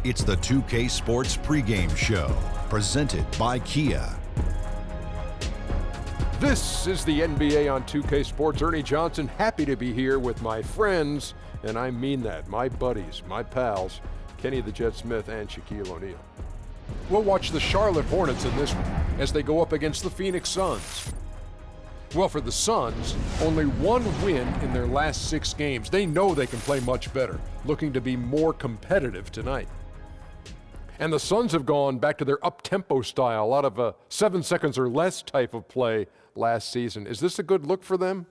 It's the 2K Sports Pregame Show, presented by Kia. This is the NBA on 2K Sports. Ernie Johnson, happy to be here with my friends, and I mean that, my buddies, my pals, Kenny the Jet Smith and Shaquille O'Neal. We'll watch the Charlotte Hornets in this one as they go up against the Phoenix Suns. Well, for the Suns, only one win in their last 6 games. They know they can play much better, looking to be more competitive tonight. And the Suns have gone back to their up-tempo style, a lot of 7 seconds or less type of play last season. Is this a good look for them?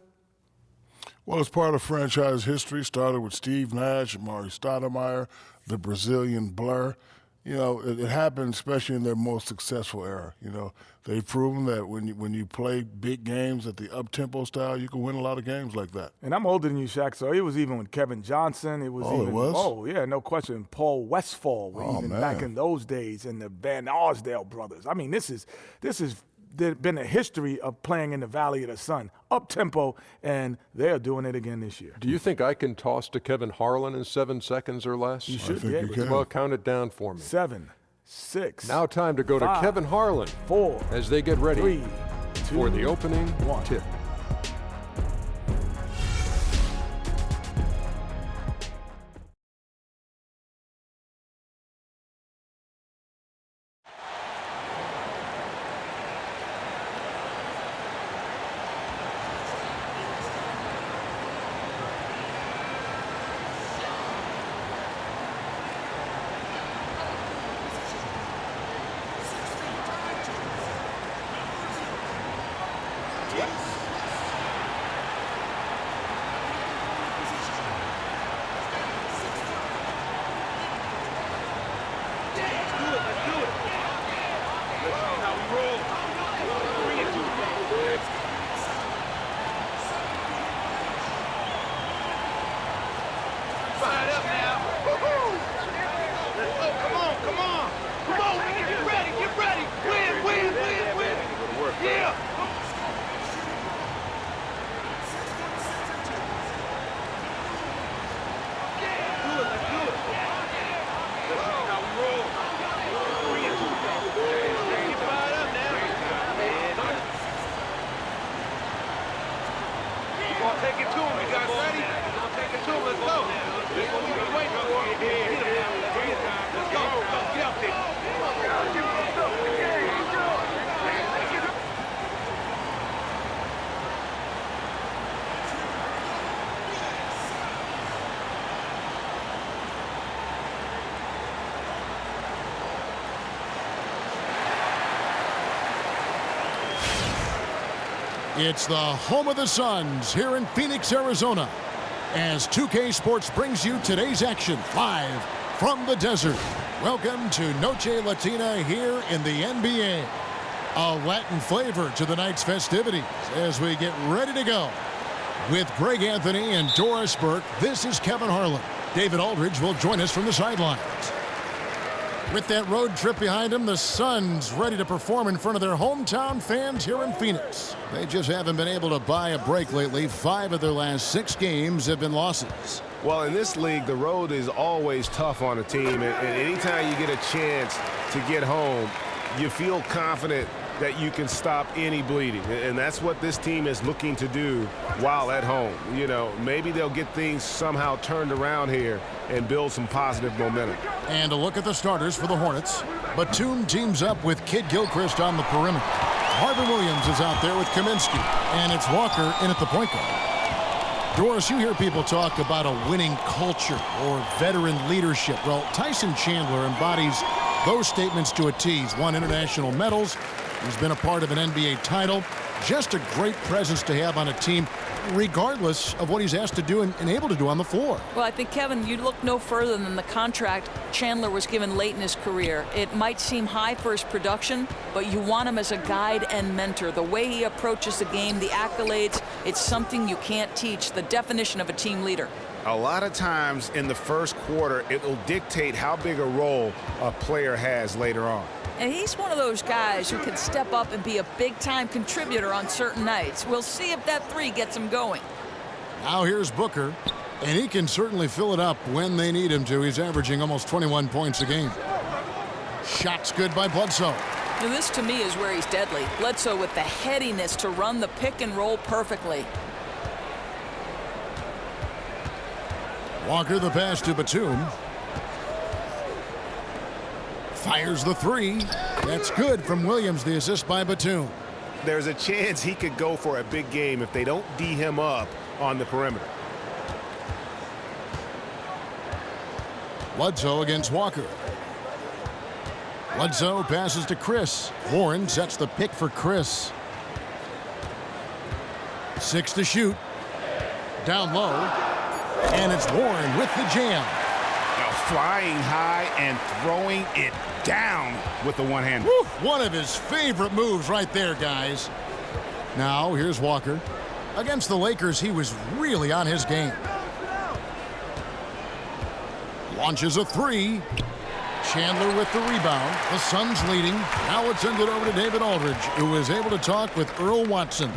Well, it's part of franchise history. Started with Steve Nash, Amari Stoudemire, the Brazilian Blur. You know, it happened especially in their most successful era. You know, they've proven that when you play big games at the up-tempo style, you can win a lot of games like that. And I'm older than you, Shaq, so it was even with Kevin Johnson. It was Oh, yeah, no question. Paul Westphal, back in those days, and the Van Arsdale brothers. I mean, this is been a history of playing in the Valley of the Sun, up-tempo, and they're doing it again this year. Do you think I can toss to Kevin Harlan in 7 seconds or less? You should be able to. Well, count it down for me. 7, 6. Now time to go 5, to Kevin Harlan 4, as they get ready 3, 2, for the opening 1. tip. It's the home of the Suns here in Phoenix, Arizona, as 2K Sports brings you today's action live from the desert. Welcome to Noche Latina here in the NBA. A Latin flavor to the night's festivities as we get ready to go. With Greg Anthony and Doris Burke, this is Kevin Harlan. David Aldridge will join us from the sidelines. With that road trip behind them, the Suns ready to perform in front of their hometown fans here in Phoenix. They just haven't been able to buy a break lately. 5 of their last 6 games have been losses. Well, in this league, the road is always tough on a team, and anytime you get a chance to get home, you feel confident that you can stop any bleeding, and that's what this team is looking to do while at home. You know, maybe they'll get things somehow turned around here and build some positive momentum. And a look at the starters for the Hornets. Batum teams up with Kid Gilchrist on the perimeter. Marvin Williams is out there with Kaminsky, and it's Walker in at the point guard. Doris, you hear people talk about a winning culture or veteran leadership. Well, Tyson Chandler embodies those statements to a T. He's won international medals. He's been a part of an NBA title. Just a great presence to have on a team, regardless of what he's asked to do and able to do on the floor. Well, I think, Kevin, you look no further than the contract Chandler was given late in his career. It might seem high for his production, but you want him as a guide and mentor. The way he approaches the game, the accolades, it's something you can't teach, the definition of a team leader. A lot of times in the first quarter, it will dictate how big a role a player has later on. And he's one of those guys who can step up and be a big-time contributor on certain nights. We'll see if that 3 gets him going. Now here's Booker. And he can certainly fill it up when they need him to. He's averaging almost 21 points a game. Shot's good by Bledsoe. Now this, to me, is where he's deadly. Bledsoe with the headiness to run the pick and roll perfectly. Walker the pass to Batum. Fires the three. That's good from Williams, the assist by Batum. There's a chance he could go for a big game if they don't D him up on the perimeter. Bledsoe against Walker. Bledsoe passes to Chris. Warren sets the pick for Chris. 6 to shoot. Down low. And it's Warren with the jam. Now flying high and throwing it down with the one hand. One of his favorite moves right there, guys. Now here's Walker. Against the Lakers, he was really on his game. Launches a three. Chandler with the rebound. The Suns leading. Now it's sent it over to David Aldridge, who was able to talk with Earl Watson.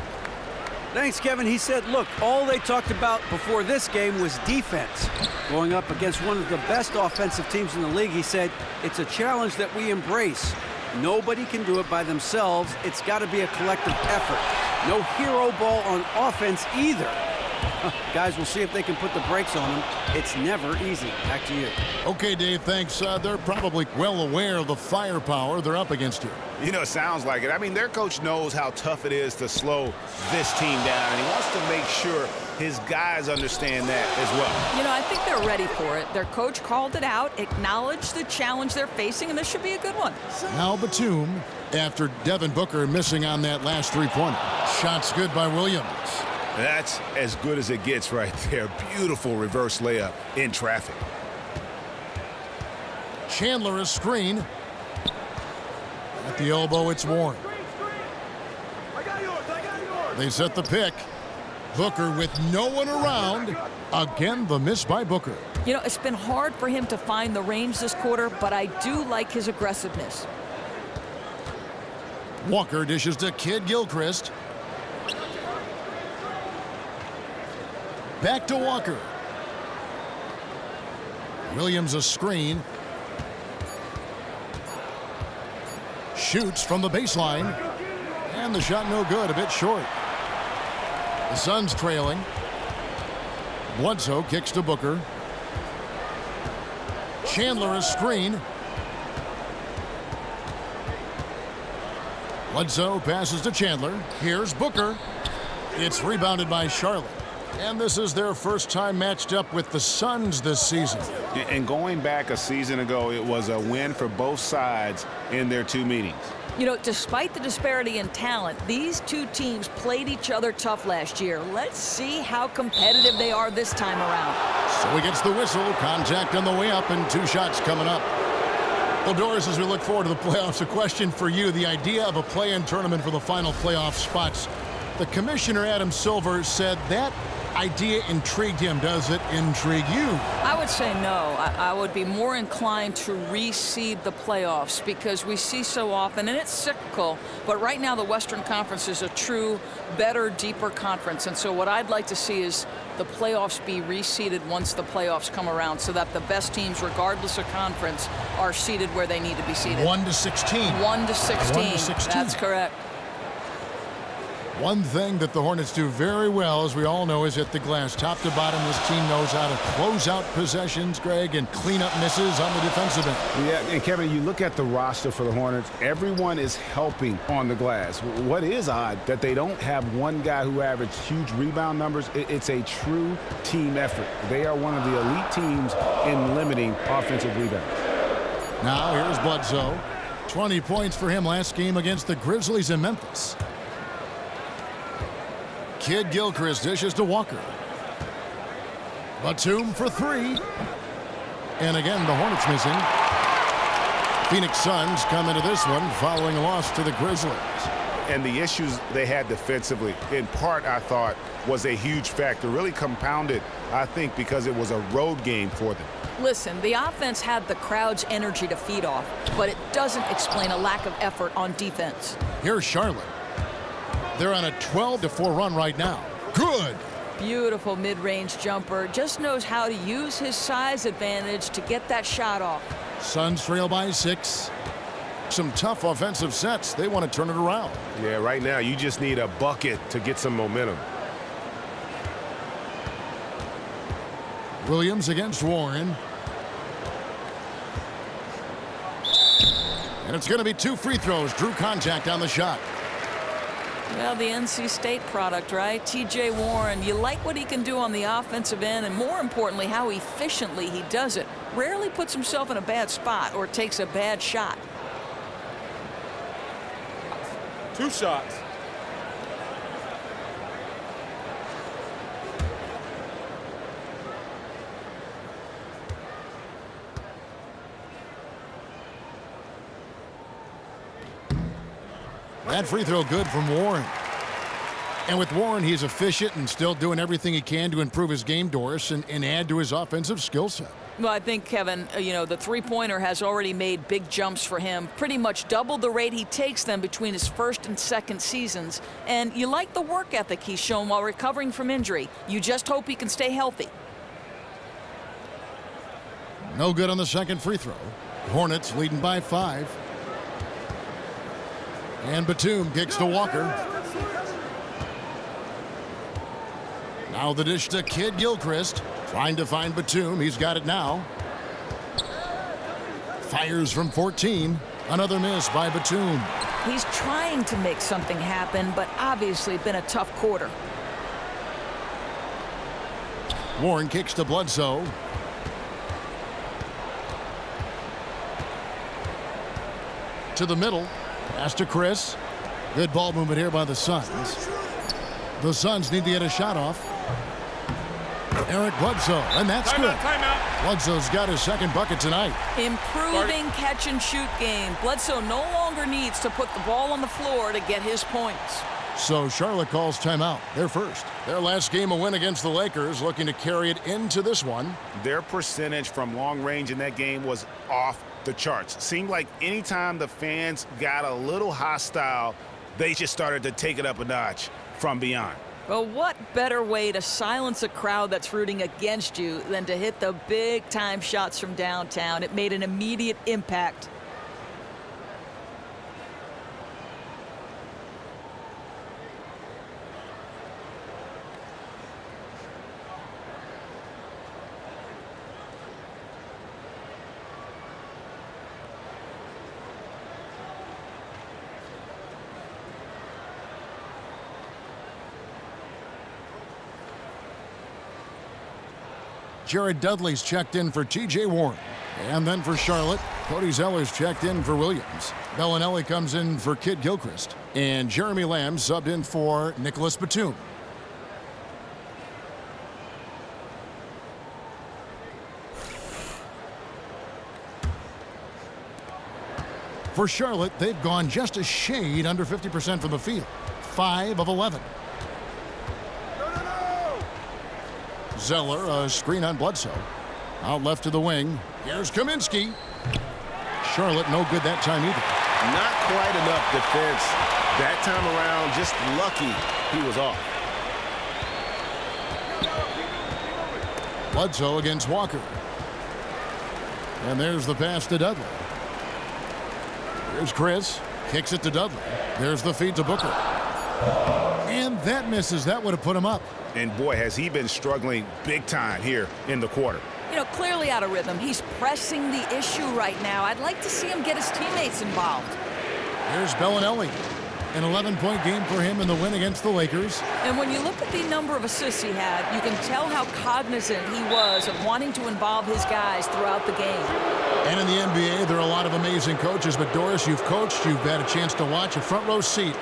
Thanks, Kevin. He said, look, all they talked about before this game was defense. Going up against one of the best offensive teams in the league, he said, it's a challenge that we embrace. Nobody can do it by themselves. It's got to be a collective effort. No hero ball on offense either. Guys, we'll see if they can put the brakes on them. It's never easy. Back to you. Okay, Dave, thanks. They're probably well aware of the firepower they're up against here. You know, it sounds like it. I mean, their coach knows how tough it is to slow this team down, and he wants to make sure his guys understand that as well. You know, I think they're ready for it. Their coach called it out, acknowledged the challenge they're facing, and this should be a good one. Now Batum, after Devin Booker missing on that last three-pointer. Shot's good by Williams. That's as good as it gets right there. Beautiful reverse layup in traffic. Chandler a screen. At the elbow, it's Warren. They set the pick. Booker with no one around. Again, the miss by Booker. You know, it's been hard for him to find the range this quarter, but I do like his aggressiveness. Walker dishes to Kid Gilchrist. Back to Walker. Williams a screen. Shoots from the baseline. And the shot no good, a bit short. The Suns trailing. Bledsoe kicks to Booker. Chandler a screen. Bledsoe passes to Chandler. Here's Booker. It's rebounded by Charlotte. And this is their first time matched up with the Suns this season. And going back a season ago, it was a win for both sides in their two meetings. You know, despite the disparity in talent, these two teams played each other tough last year. Let's see how competitive they are this time around. So he gets the whistle. Contact on the way up and 2 shots coming up. Well, Doris, as we look forward to the playoffs, a question for you. The idea of a play-in tournament for the final playoff spots. The commissioner, Adam Silver, said that idea intrigued him. Does it intrigue you? I would say no. I would be more inclined to reseed the playoffs because we see so often, and it's cyclical, but right now the Western Conference is a true, better, deeper conference. And so what I'd like to see is the playoffs be reseeded once the playoffs come around so that the best teams, regardless of conference, are seeded where they need to be seeded. 1 to 16. 1 to 16. 1 to 16. That's correct. One thing that the Hornets do very well, as we all know, is hit the glass. Top to bottom, this team knows how to close out possessions, Greg, and clean up misses on the defensive end. Yeah, and Kevin, you look at the roster for the Hornets, everyone is helping on the glass. What is odd that they don't have one guy who averaged huge rebound numbers. It's a true team effort. They are one of the elite teams in limiting offensive rebounds. Now here's Bledsoe. 20 points for him last game against the Grizzlies in Memphis. Kid Gilchrist dishes to Walker. Batum for 3. And again, the Hornets missing. Phoenix Suns come into this one following a loss to the Grizzlies. And the issues they had defensively, in part, I thought, was a huge factor. Really compounded, I think, because it was a road game for them. Listen, the offense had the crowd's energy to feed off, but it doesn't explain a lack of effort on defense. Here's Charlotte. They're on a 12-4 run right now. Good. Beautiful mid-range jumper. Just knows how to use his size advantage to get that shot off. Suns trail by 6. Some tough offensive sets. They want to turn it around. Yeah, right now you just need a bucket to get some momentum. Williams against Warren. And it's going to be 2 free throws. Drew contact on the shot. Well, the NC State product, right? T.J. Warren, you like what he can do on the offensive end, and more importantly, how efficiently he does it. Rarely puts himself in a bad spot or takes a bad shot. 2 shots. That free throw good from Warren. And with Warren, he's efficient and still doing everything he can to improve his game, Doris, and add to his offensive skill set. Well, I think, Kevin, the three-pointer has already made big jumps for him, pretty much doubled the rate he takes them between his first and second seasons. And you like the work ethic he's shown while recovering from injury. You just hope he can stay healthy. No good on the second free throw. Hornets leading by 5. And Batum kicks to Walker. Now the dish to Kid Gilchrist. Trying to find Batum. He's got it now. Fires from 14. Another miss by Batum. He's trying to make something happen, but obviously been a tough quarter. Warren kicks to Bledsoe. To the middle. Pass to Chris. Good ball movement here by the Suns. The Suns need to get a shot off. Eric Bledsoe, and that's good. Timeout. Bledsoe's got his second bucket tonight. Improving catch-and-shoot game. Bledsoe no longer needs to put the ball on the floor to get his points. So Charlotte calls timeout. They're first. Their last game a win against the Lakers, looking to carry it into this one. Their percentage from long range in that game was off the charts. Seemed like anytime the fans got a little hostile, they just started to take it up a notch from beyond. Well, what better way to silence a crowd that's rooting against you than to hit the big-time shots from downtown? It made an immediate impact. Jared Dudley's checked in for T.J. Warren. And then for Charlotte, Cody Zeller's checked in for Williams. Bellinelli comes in for Kid Gilchrist. And Jeremy Lamb subbed in for Nicholas Batum. For Charlotte, they've gone just a shade under 50% from the field. 5 of 11. Zeller, a screen on Bledsoe. Out left to the wing. Here's Kaminsky. Charlotte no good that time either. Not quite enough defense that time around. Just lucky he was off. Bledsoe against Walker. And there's the pass to Dudley. Here's Chris. Kicks it to Dudley. There's the feed to Booker. And that misses. That would have put him up. And boy, has he been struggling big time here in the quarter. Clearly out of rhythm. He's pressing the issue right now. I'd like to see him get his teammates involved. Here's Bellinelli. An 11-point game for him in the win against the Lakers. And when you look at the number of assists he had, you can tell how cognizant he was of wanting to involve his guys throughout the game. And in the NBA, there are a lot of amazing coaches. But, Doris, you've coached. You've had a chance to watch a front-row seat.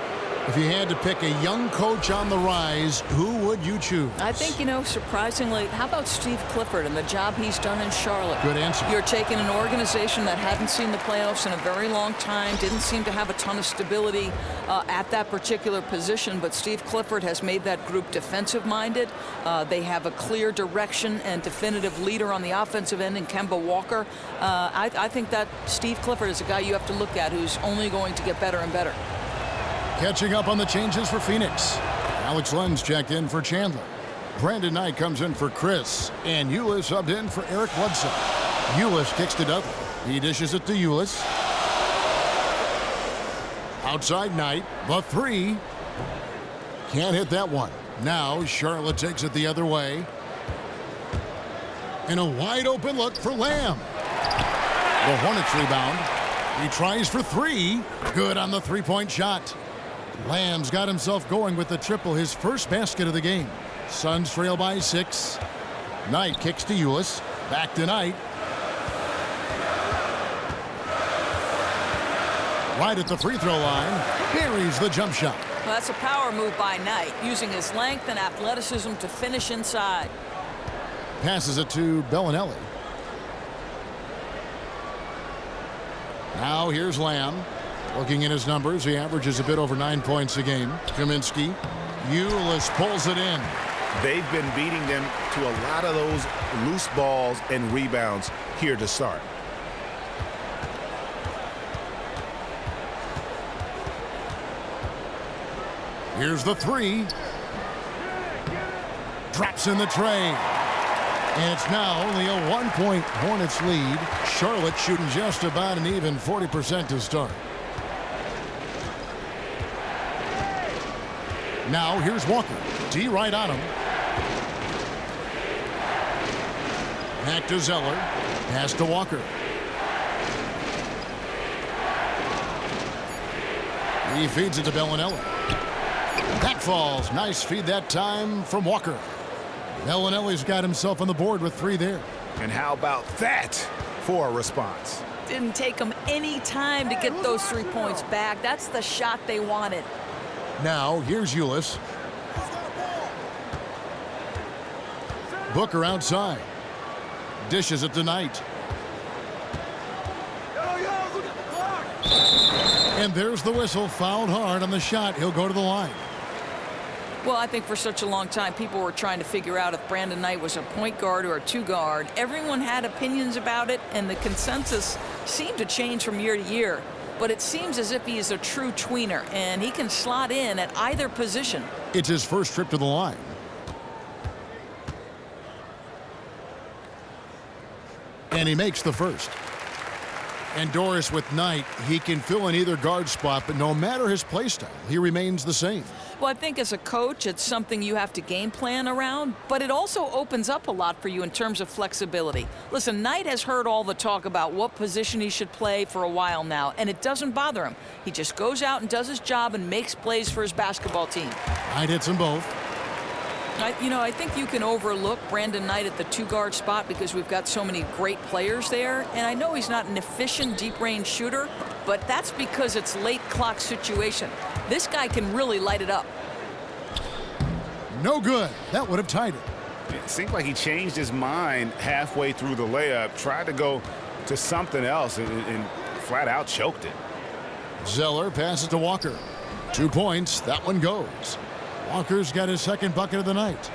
If you had to pick a young coach on the rise, who would you choose? I think, surprisingly, how about Steve Clifford and the job he's done in Charlotte? Good answer. You're taking an organization that hadn't seen the playoffs in a very long time, didn't seem to have a ton of stability at that particular position, but Steve Clifford has made that group defensive-minded. They have a clear direction and definitive leader on the offensive end in Kemba Walker. I think that Steve Clifford is a guy you have to look at who's only going to get better and better. Catching up on the changes for Phoenix. Alex Lenz checked in for Chandler. Brandon Knight comes in for Chris, and Ulis subbed in for Eric Bledsoe. Ulis kicks to Dudley. He dishes it to Ulis. Outside Knight, the three. Can't hit that one. Now Charlotte takes it the other way. And a wide open look for Lamb. The Hornets rebound. He tries for three. Good on the three-point shot. Lamb's got himself going with the triple, his first basket of the game. Suns trail by 6. Knight kicks to Ulis. Back to Knight. Right at the free throw line. Buries the jump shot. Well, that's a power move by Knight, using his length and athleticism to finish inside. Passes it to Bellinelli. Now here's Lamb. Looking at his numbers, he averages a bit over 9 points a game. Kaminsky. Ulis pulls it in. They've been beating them to a lot of those loose balls and rebounds here to start. Here's the three. Drops in the tray. And it's now only a 1-point Hornets lead. Charlotte shooting just about an even 40% to start. Now here's Walker. D right on him. Back to Zeller. Pass to Walker. He feeds it to Bellinelli. That falls. Nice feed that time from Walker. Bellinelli's got himself on the board with 3 there. And how about that for a response? Didn't take them any time to get those 3 points back. That's the shot they wanted. Now here's Ulis. Booker outside. Dishes it to Knight. And there's the whistle. Fouled hard on the shot. He'll go to the line. Well, I think for such a long time, people were trying to figure out if Brandon Knight was a point guard or a 2-guard. Everyone had opinions about it, and the consensus seemed to change from year to year. But it seems as if he is a true tweener, and he can slot in at either position. It's his first trip to the line. And he makes the first. And Doris with Knight, he can fill in either guard spot, but no matter his play style, he remains the same. Well, I think as a coach, it's something you have to game plan around, but it also opens up a lot for you in terms of flexibility. Listen, Knight has heard all the talk about what position he should play for a while now, and it doesn't bother him. He just goes out and does his job and makes plays for his basketball team. Knight hits them both. I think you can overlook Brandon Knight at the 2-guard spot because we've got so many great players there. And I know he's not an efficient deep-range shooter, but that's because it's late clock situation. This guy can really light it up. No good. That would have tied it. It seemed like he changed his mind halfway through the layup, tried to go to something else, and flat out choked it. Zeller passes to Walker. 2 points. That one goes. Walker's got his second bucket of the night.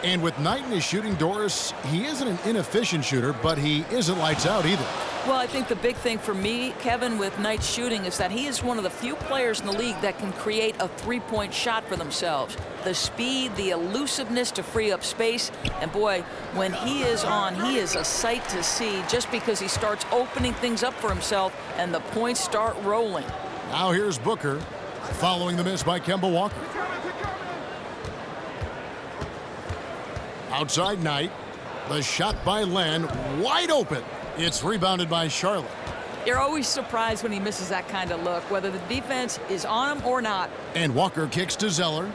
And with Knight in his shooting, Doris, he isn't an inefficient shooter, but he isn't lights out either. Well, I think the big thing for me, Kevin, with Knight's shooting is that he is one of the few players in the league that can create a 3-point shot for themselves. The speed, the elusiveness to free up space. And boy, when he is on, he is a sight to see just because he starts opening things up for himself and the points start rolling. Now here's Booker following the miss by Kemba Walker. Outside Knight. The shot by Len, wide open. It's rebounded by Charlotte. You're always surprised when he misses that kind of look, whether the defense is on him or not. And Walker kicks to Zeller.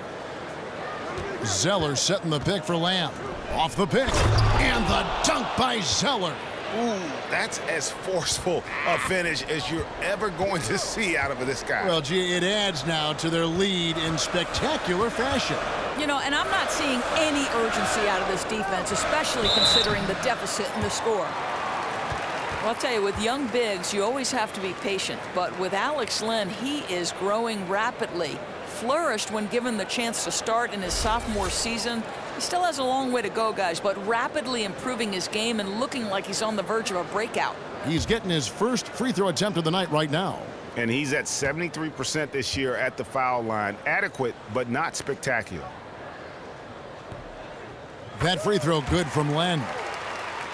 Zeller setting the pick for Lamb. Off the pick. And the dunk by Zeller. Ooh, that's as forceful a finish as you're ever going to see out of this guy. Well, gee, it adds now to their lead in spectacular fashion. You know, and I'm not seeing any urgency out of this defense, especially considering the deficit in the score. Well, I'll tell you, with young bigs, you always have to be patient. But with Alex Len, he is growing rapidly. Flourished when given the chance to start in his sophomore season. He still has a long way to go, guys, but rapidly improving his game and looking like he's on the verge of a breakout. He's getting his first free throw attempt of the night right now. And he's at 73% this year at the foul line. Adequate, but not spectacular. That free throw good from Len.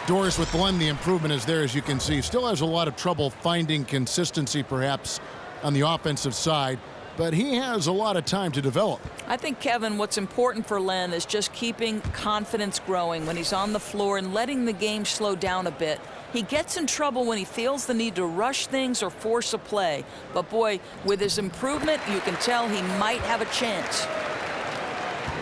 Doris, with Len, the improvement is there, as you can see. Still has a lot of trouble finding consistency, perhaps, on the offensive side, but he has a lot of time to develop. I think, Kevin, what's important for Len is just keeping confidence growing when he's on the floor and letting the game slow down a bit. He gets in trouble when he feels the need to rush things or force a play. But, boy, with his improvement, you can tell he might have a chance.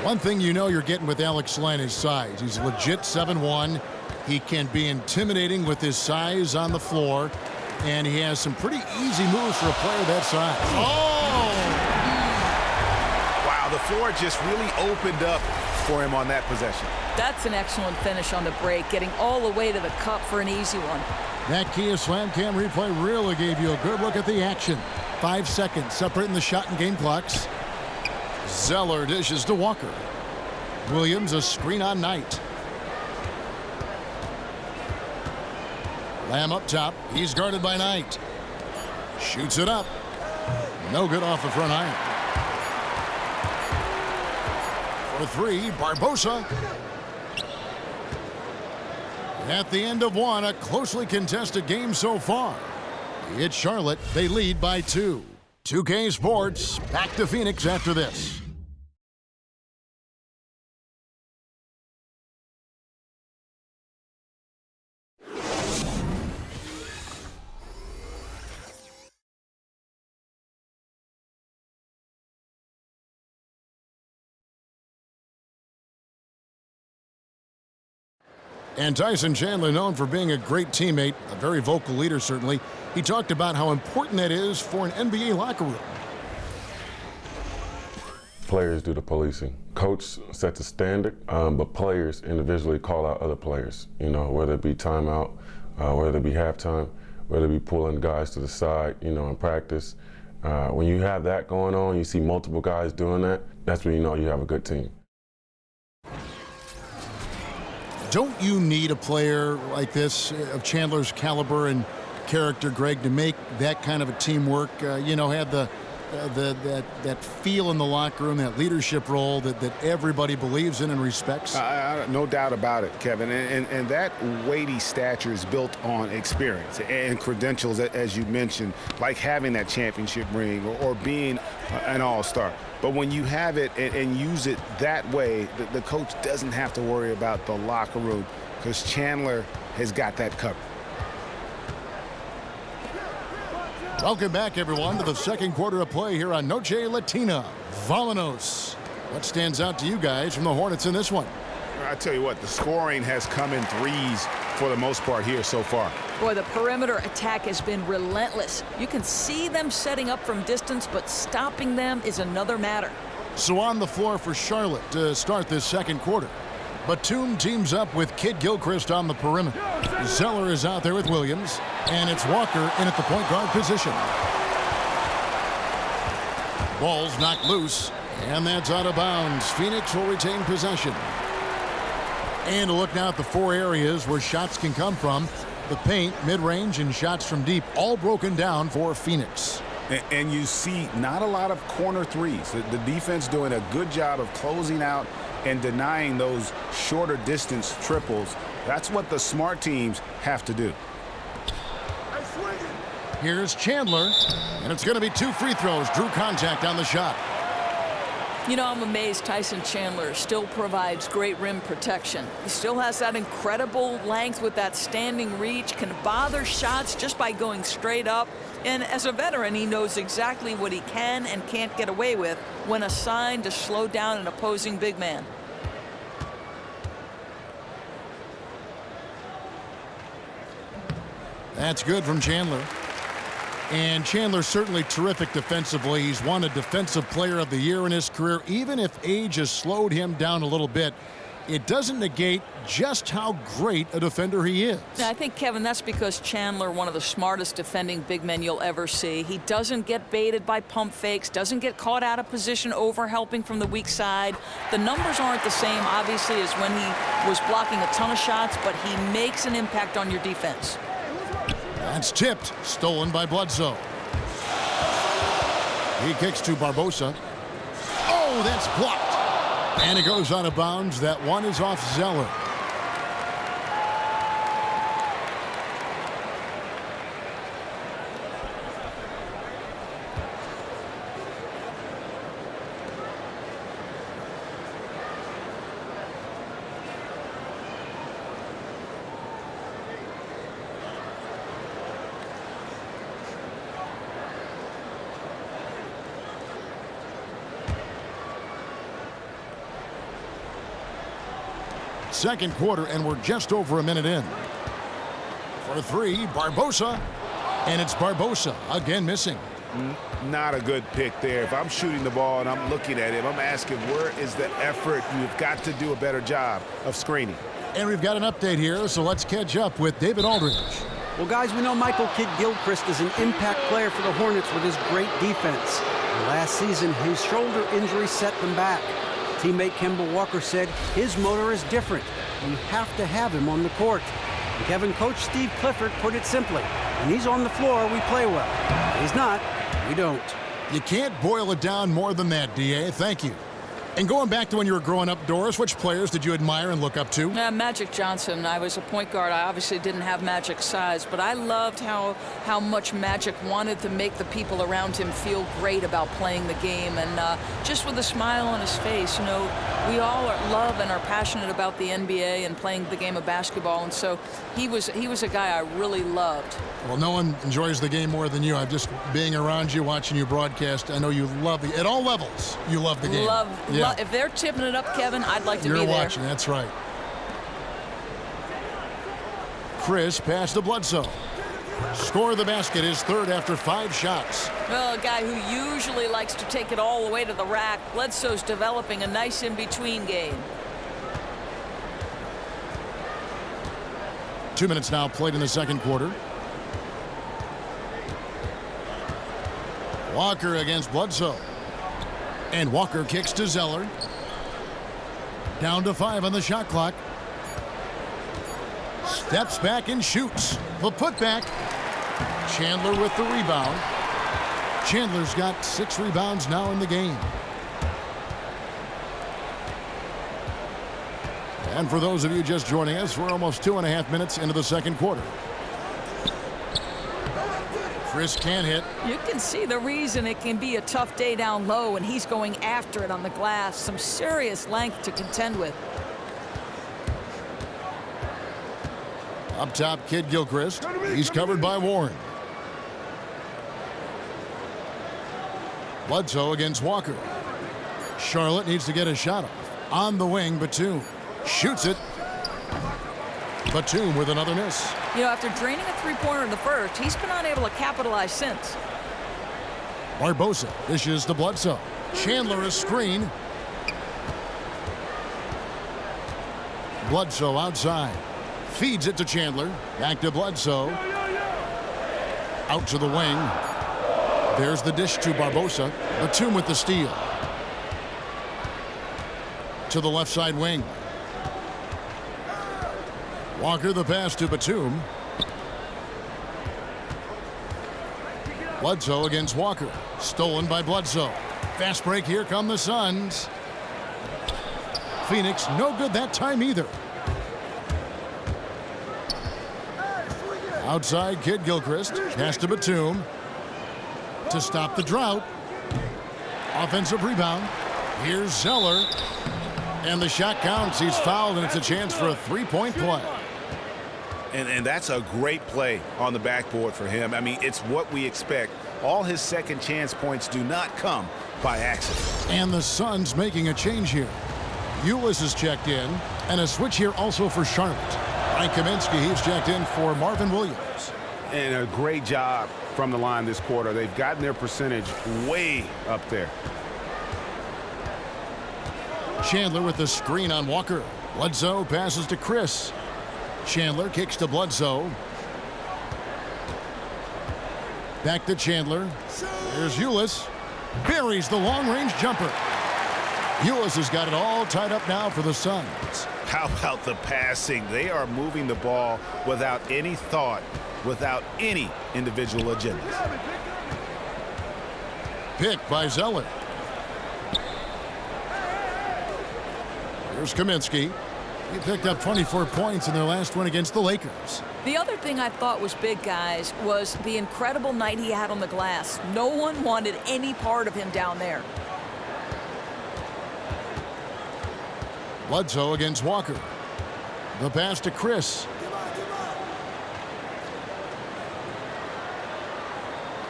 One thing you know you're getting with Alex Len is size. He's legit 7'1". He can be intimidating with his size on the floor, and he has some pretty easy moves for a player that size. Oh! Wow, the floor just really opened up for him on that possession. That's an excellent finish on the break, getting all the way to the cup for an easy one. That Kia Slam Cam replay really gave you a good look at the action. 5 seconds separating the shot and game clocks. Zeller dishes to Walker. Williams a screen on Knight. Lamb up top. He's guarded by Knight. Shoots it up. No good off the front iron. For three, Barbosa. At the end of one, a closely contested game so far. It's Charlotte. They lead by 2. 2K Sports back to Phoenix after this. And Tyson Chandler, known for being a great teammate, a very vocal leader certainly. He talked about how important that is for an NBA locker room. Players do the policing. Coach sets a standard, but players individually call out other players, you know, whether it be timeout, whether it be halftime, whether it be pulling guys to the side, you know, in practice. When you have that going on, you see multiple guys doing that, that's when you know you have a good team. Don't you need a player like this of Chandler's caliber and character, Greg, to make that kind of a teamwork? You know, have that feel in the locker room, that leadership role that everybody believes in and respects? No doubt about it, Kevin. And that weighty stature is built on experience and credentials, as you mentioned, like having that championship ring or being an all-star. But when you have it and use it that way, the coach doesn't have to worry about the locker room because Chandler has got that covered. Welcome back, everyone, to the second quarter of play here on Noche Latina. Vámonos. What stands out to you guys from the Hornets in this one? I tell you what, the scoring has come in threes for the most part here so far. Boy, the perimeter attack has been relentless. You can see them setting up from distance, but stopping them is another matter. So on the floor for Charlotte to start this second quarter. Batum teams up with Kid Gilchrist on the perimeter. Zeller is out there with Williams, and it's Walker in at the point guard position. Ball's knocked loose, and that's out of bounds. Phoenix will retain possession. And a look now at the 4 areas where shots can come from. The paint, mid-range, and shots from deep, all broken down for Phoenix. And you see not a lot of corner threes. The defense doing a good job of closing out and denying those shorter distance triples. That's what the smart teams have to do. Here's Chandler, and it's going to be 2 free throws. Drew contact on the shot. You know, I'm amazed Tyson Chandler still provides great rim protection. He still has that incredible length with that standing reach, can bother shots just by going straight up. And as a veteran, he knows exactly what he can and can't get away with when assigned to slow down an opposing big man. That's good from Chandler. And Chandler's certainly terrific defensively. He's won a Defensive Player of the Year in his career. Even if age has slowed him down a little bit, it doesn't negate just how great a defender he is. Yeah, I think, Kevin, that's because Chandler, one of the smartest defending big men you'll ever see. He doesn't get baited by pump fakes, doesn't get caught out of position over helping from the weak side. The numbers aren't the same, obviously, as when he was blocking a ton of shots, but he makes an impact on your defense. That's tipped, stolen by Bledsoe. He kicks to Barbosa. Oh, that's blocked. And it goes out of bounds. That one is off Zeller. Second quarter, and we're just over a minute in. For three, Barbosa. And it's Barbosa again missing. Not a good pick there. If I'm shooting the ball and I'm looking at him, I'm asking, where is the effort? You've got to do a better job of screening. And we've got an update here, so let's catch up with David Aldridge. Well, guys, we know Michael Kidd-Gilchrist is an impact player for the Hornets with his great defense. And last season, his shoulder injury set them back. Teammate Kemba Walker said his motor is different. You have to have him on the court. And Kevin coach Steve Clifford put it simply, when he's on the floor, we play well. When he's not, we don't. You can't boil it down more than that, D.A. Thank you. And going back to when you were growing up, Doris, which players did you admire and look up to? Magic Johnson. I was a point guard. I obviously didn't have Magic's size, but I loved how much Magic wanted to make the people around him feel great about playing the game. And just with a smile on his face, you know, we all love and are passionate about the NBA and playing the game of basketball. And so he was a guy I really loved. Well, no one enjoys the game more than you. I'm just being around you, watching you broadcast. I know you love at all levels, you love the game. Yeah. If they're tipping it up, Kevin, I'd like to be there. You're watching, that's right. Chris passed to Bledsoe. Score the basket, his third after 5 shots. Well, a guy who usually likes to take it all the way to the rack. Bledsoe's developing a nice in-between game. 2 minutes now played in the second quarter. Walker against Bledsoe. And Walker kicks to Zeller. Down to 5 on the shot clock. Steps back and shoots. The putback. Chandler with the rebound. Chandler's got 6 rebounds now in the game. And for those of you just joining us, we're almost 2.5 minutes into the second quarter. Chris can't hit. You can see the reason it can be a tough day down low, and he's going after it on the glass. Some serious length to contend with. Up top, Kidd-Gilchrist. He's covered by Warren. Bledsoe against Walker. Charlotte needs to get a shot off. On the wing, Batum. Shoots it. Batum with another miss. You know, after draining a three-pointer in the first, he's been unable to capitalize since. Barbosa dishes to Bledsoe. Chandler a screen. Bledsoe outside. Feeds it to Chandler. Back to Bledsoe. Out to the wing. There's the dish to Barbosa. Batum with the steal. To the left side wing. Walker the pass to Batum. Bledsoe against Walker. Stolen by Bledsoe. Fast break. Here come the Suns. Phoenix no good that time either. Outside, Kidd-Gilchrist. Pass to Batum. To stop the drought. Offensive rebound. Here's Zeller. And the shot counts. He's fouled, and it's a chance for a three-point play. And that's a great play on the backboard for him. I mean, it's what we expect. All his second chance points do not come by accident. And the Suns making a change here. Ulis is checked in, and a switch here also for Charlotte. Frank Kaminsky, he's checked in for Marvin Williams. And a great job from the line this quarter. They've gotten their percentage way up there. Chandler with the screen on Walker. Bledsoe passes to Chris. Chandler kicks to Bledsoe. Back to Chandler. There's Ulis. Buries the long-range jumper. Ulis has got it all tied up now for the Suns. How about the passing? They are moving the ball without any thought, without any individual agenda. Pick by Zeller. Here's Kaminsky. He picked up 24 points in their last win against the Lakers. The other thing I thought was big, guys, was the incredible night he had on the glass. No one wanted any part of him down there. Bledsoe against Walker. The pass to Chris.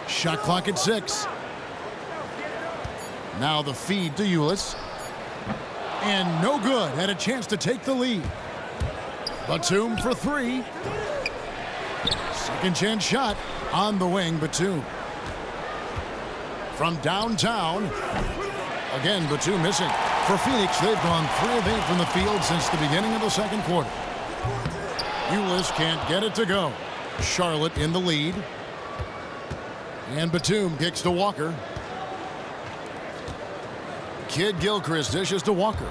Shot clock at 6. Now the feed to Ulis. And no good. Had a chance to take the lead. Batum for 3. Second chance shot on the wing. Batum. From downtown. Again, Batum missing. For Phoenix, they've gone 3 of 8 from the field since the beginning of the second quarter. Ulis can't get it to go. Charlotte in the lead. And Batum kicks to Walker. Kid Gilchrist dishes to Walker.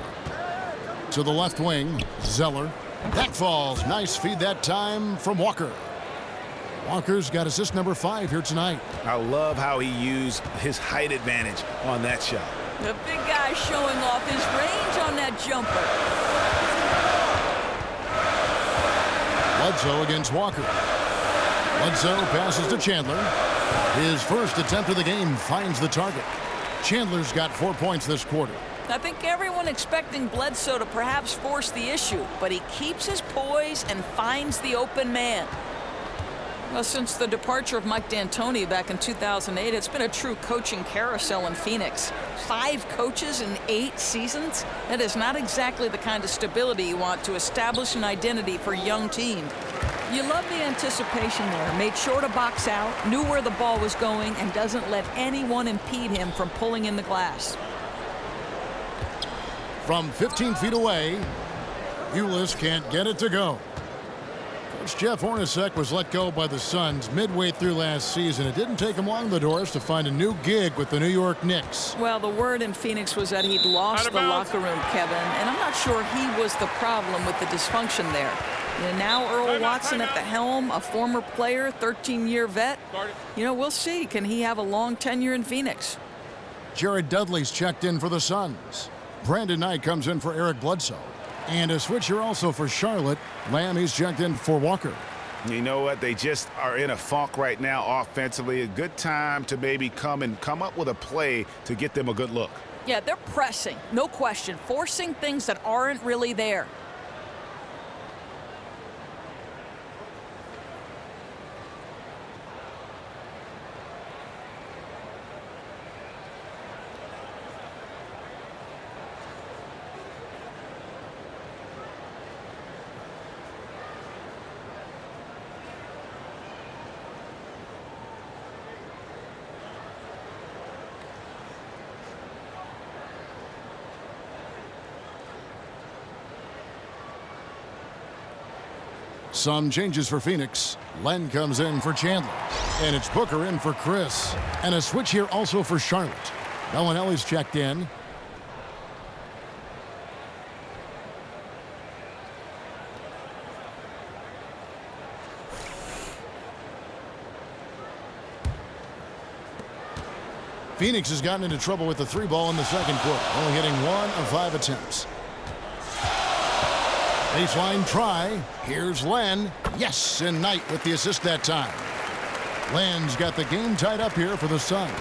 To the left wing, Zeller. That falls. Nice feed that time from Walker. Walker's got assist number 5 here tonight. I love how he used his height advantage on that shot. The big guy showing off his range on that jumper. Bledsoe against Walker. Bledsoe passes to Chandler. His first attempt of the game finds the target. Chandler's got 4 points this quarter. I think everyone expecting Bledsoe to perhaps force the issue, but he keeps his poise and finds the open man. Well, since the departure of Mike D'Antoni back in 2008, it's been a true coaching carousel in Phoenix. 5 coaches in 8 seasons? That is not exactly the kind of stability you want to establish an identity for a young team. You love the anticipation there. Made sure to box out, knew where the ball was going, and doesn't let anyone impede him from pulling in the glass. From 15 feet away, Ulis can't get it to go. Coach Jeff Hornacek was let go by the Suns midway through last season. It didn't take him long the doors to find a new gig with the New York Knicks. Well, the word in Phoenix was that he'd lost the locker room, Kevin, and I'm not sure he was the problem with the dysfunction there. And now Earl Watson at the helm, a former player, 13-year vet. You know, we'll see. Can he have a long tenure in Phoenix? Jared Dudley's checked in for the Suns. Brandon Knight comes in for Eric Bledsoe. And a switch here also for Charlotte. Lamb, he's checked in for Walker. You know what? They just are in a funk right now offensively. A good time to maybe come up with a play to get them a good look. Yeah, they're pressing, no question, forcing things that aren't really there. Some changes for Phoenix. Len comes in for Chandler. And it's Booker in for Chris. And a switch here also for Charlotte. Bellinelli's checked in. Phoenix has gotten into trouble with the 3 ball in the second quarter, only hitting 1 of 5 attempts. Baseline try. Here's Len. Yes, and Knight with the assist that time. Len's got the game tied up here for the Suns.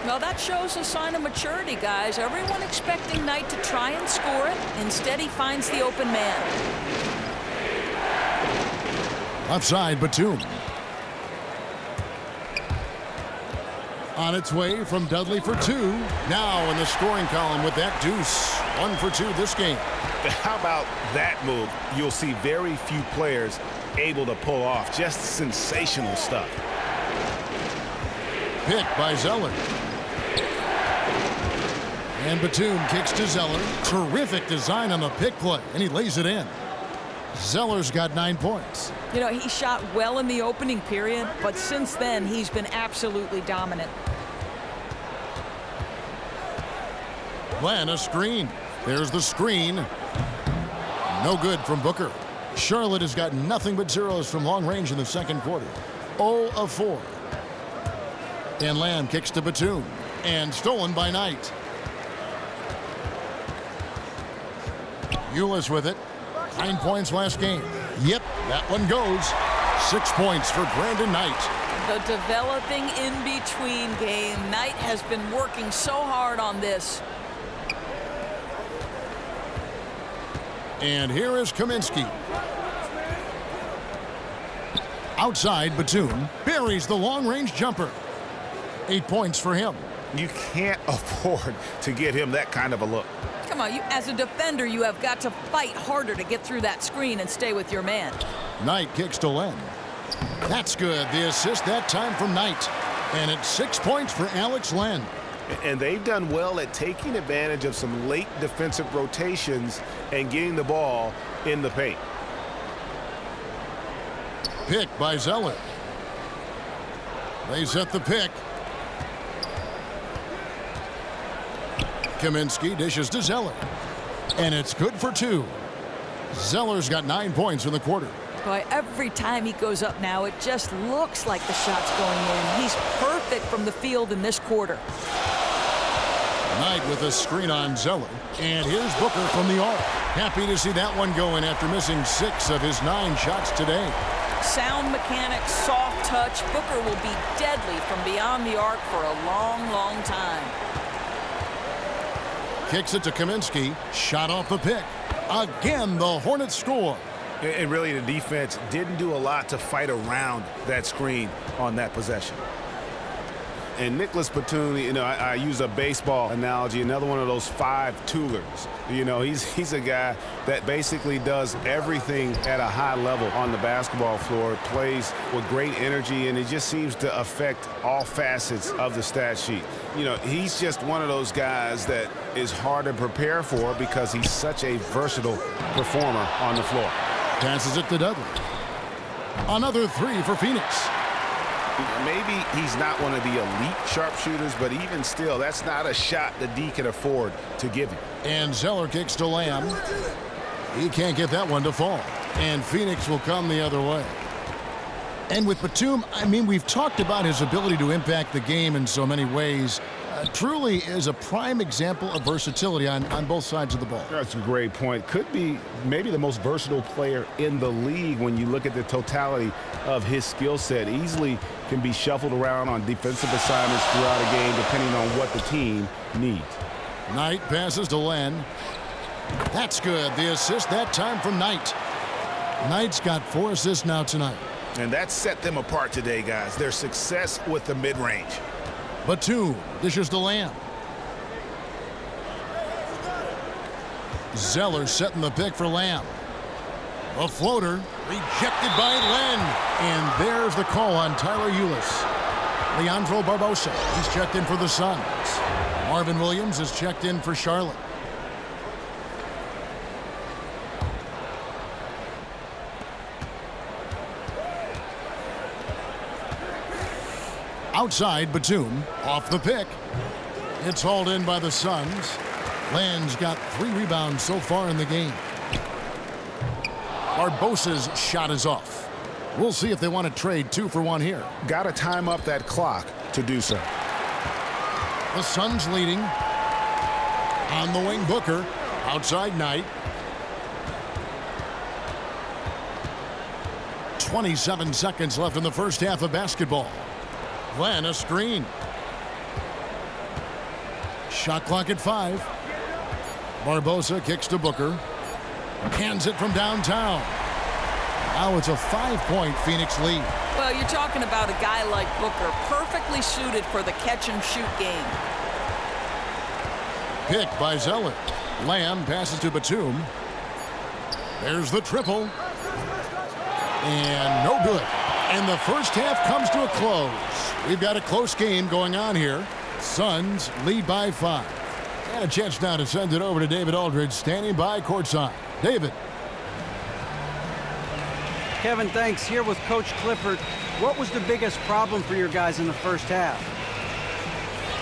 Well, that shows a sign of maturity, guys. Everyone expecting Knight to try and score it. Instead, he finds the open man. Outside, Batum. On its way from Dudley for 2. Now in the scoring column with that deuce. 1 for 2 this game. How about that move? You'll see very few players able to pull off. Just sensational stuff. Pick by Zeller. And Batum kicks to Zeller. Terrific design on the pick play, and he lays it in. Zeller's got 9 points. You know, he shot well in the opening period, but since then, he's been absolutely dominant. Plan a screen. There's the screen. No good from Booker. Charlotte has got nothing but zeros from long range in the second quarter. 0 of 4. And Lamb kicks to Batum. And stolen by Knight. Ulis with it. 9 points last game. Yep, that one goes. 6 points for Brandon Knight. The developing in-between game. Knight has been working so hard on this. And here is Kaminsky. Outside, Batum buries the long-range jumper. 8 points for him. You can't afford to give him that kind of a look. Come on, as a defender, you have got to fight harder to get through that screen and stay with your man. Knight kicks to Len. That's good. The assist that time from Knight. And it's 6 points for Alex Len. And they've done well at taking advantage of some late defensive rotations and getting the ball in the paint. Pick by Zeller. They set the pick. Kaminsky dishes to Zeller. And it's good for 2. Zeller's got 9 points in the quarter. Boy, every time he goes up now, it just looks like the shot's going in. He's perfect from the field in this quarter. Knight with a screen on Zeller. And here's Booker from the arc. Happy to see that one going after missing 6 of his 9 shots today. Sound mechanics, soft touch. Booker will be deadly from beyond the arc for a long, long time. Kicks it to Kaminsky. Shot off the pick. Again, the Hornets score. And really, the defense didn't do a lot to fight around that screen on that possession. And Nicholas Batum, you know, I use a baseball analogy, another one of those 5-toolers. You know, he's a guy that basically does everything at a high level on the basketball floor, plays with great energy, and it just seems to affect all facets of the stat sheet. You know, he's just one of those guys that is hard to prepare for because he's such a versatile performer on the floor. Passes it to Dudley. Another 3 for Phoenix. Maybe he's not one of the elite sharpshooters, but even still, that's not a shot that D can afford to give him. And Zeller kicks to Lamb. He can't get that one to fall. And Phoenix will come the other way. And with Batum, I mean, we've talked about his ability to impact the game in so many ways. Truly is a prime example of versatility on both sides of the ball. That's a great point. Could be maybe the most versatile player in the league when you look at the totality of his skill set. Easily can be shuffled around on defensive assignments throughout a game depending on what the team needs. Knight passes to Len. That's good. The assist that time from Knight. Knight's got 4 assists now tonight. And that set them apart today, guys. Their success with the mid-range. Batum dishes to Lamb. Zeller setting the pick for Lamb. A floater rejected by Len. And there's the call on Tyler Ulis. Leandro Barbosa, he's checked in for the Suns. Marvin Williams is checked in for Charlotte. Outside, Batum, off the pick. It's hauled in by the Suns. Len's got 3 rebounds so far in the game. Barbosa's shot is off. We'll see if they want to trade 2 for 1 here. Got to time up that clock to do so. The Suns leading. On the wing, Booker. Outside, Knight. 27 seconds left in the first half of basketball. Len, a screen. Shot clock at 5. Barbosa kicks to Booker. Hands it from downtown. Now it's a 5-point Phoenix lead. Well, you're talking about a guy like Booker, perfectly suited for the catch-and-shoot game. Pick by Zeller. Lamb passes to Batum. There's the triple. And no good. And the first half comes to a close. We've got a close game going on here. Suns lead by 5. And a chance now to send it over to David Aldridge, standing by courtside. David. Kevin, thanks. Here with Coach Clifford. What was the biggest problem for your guys in the first half?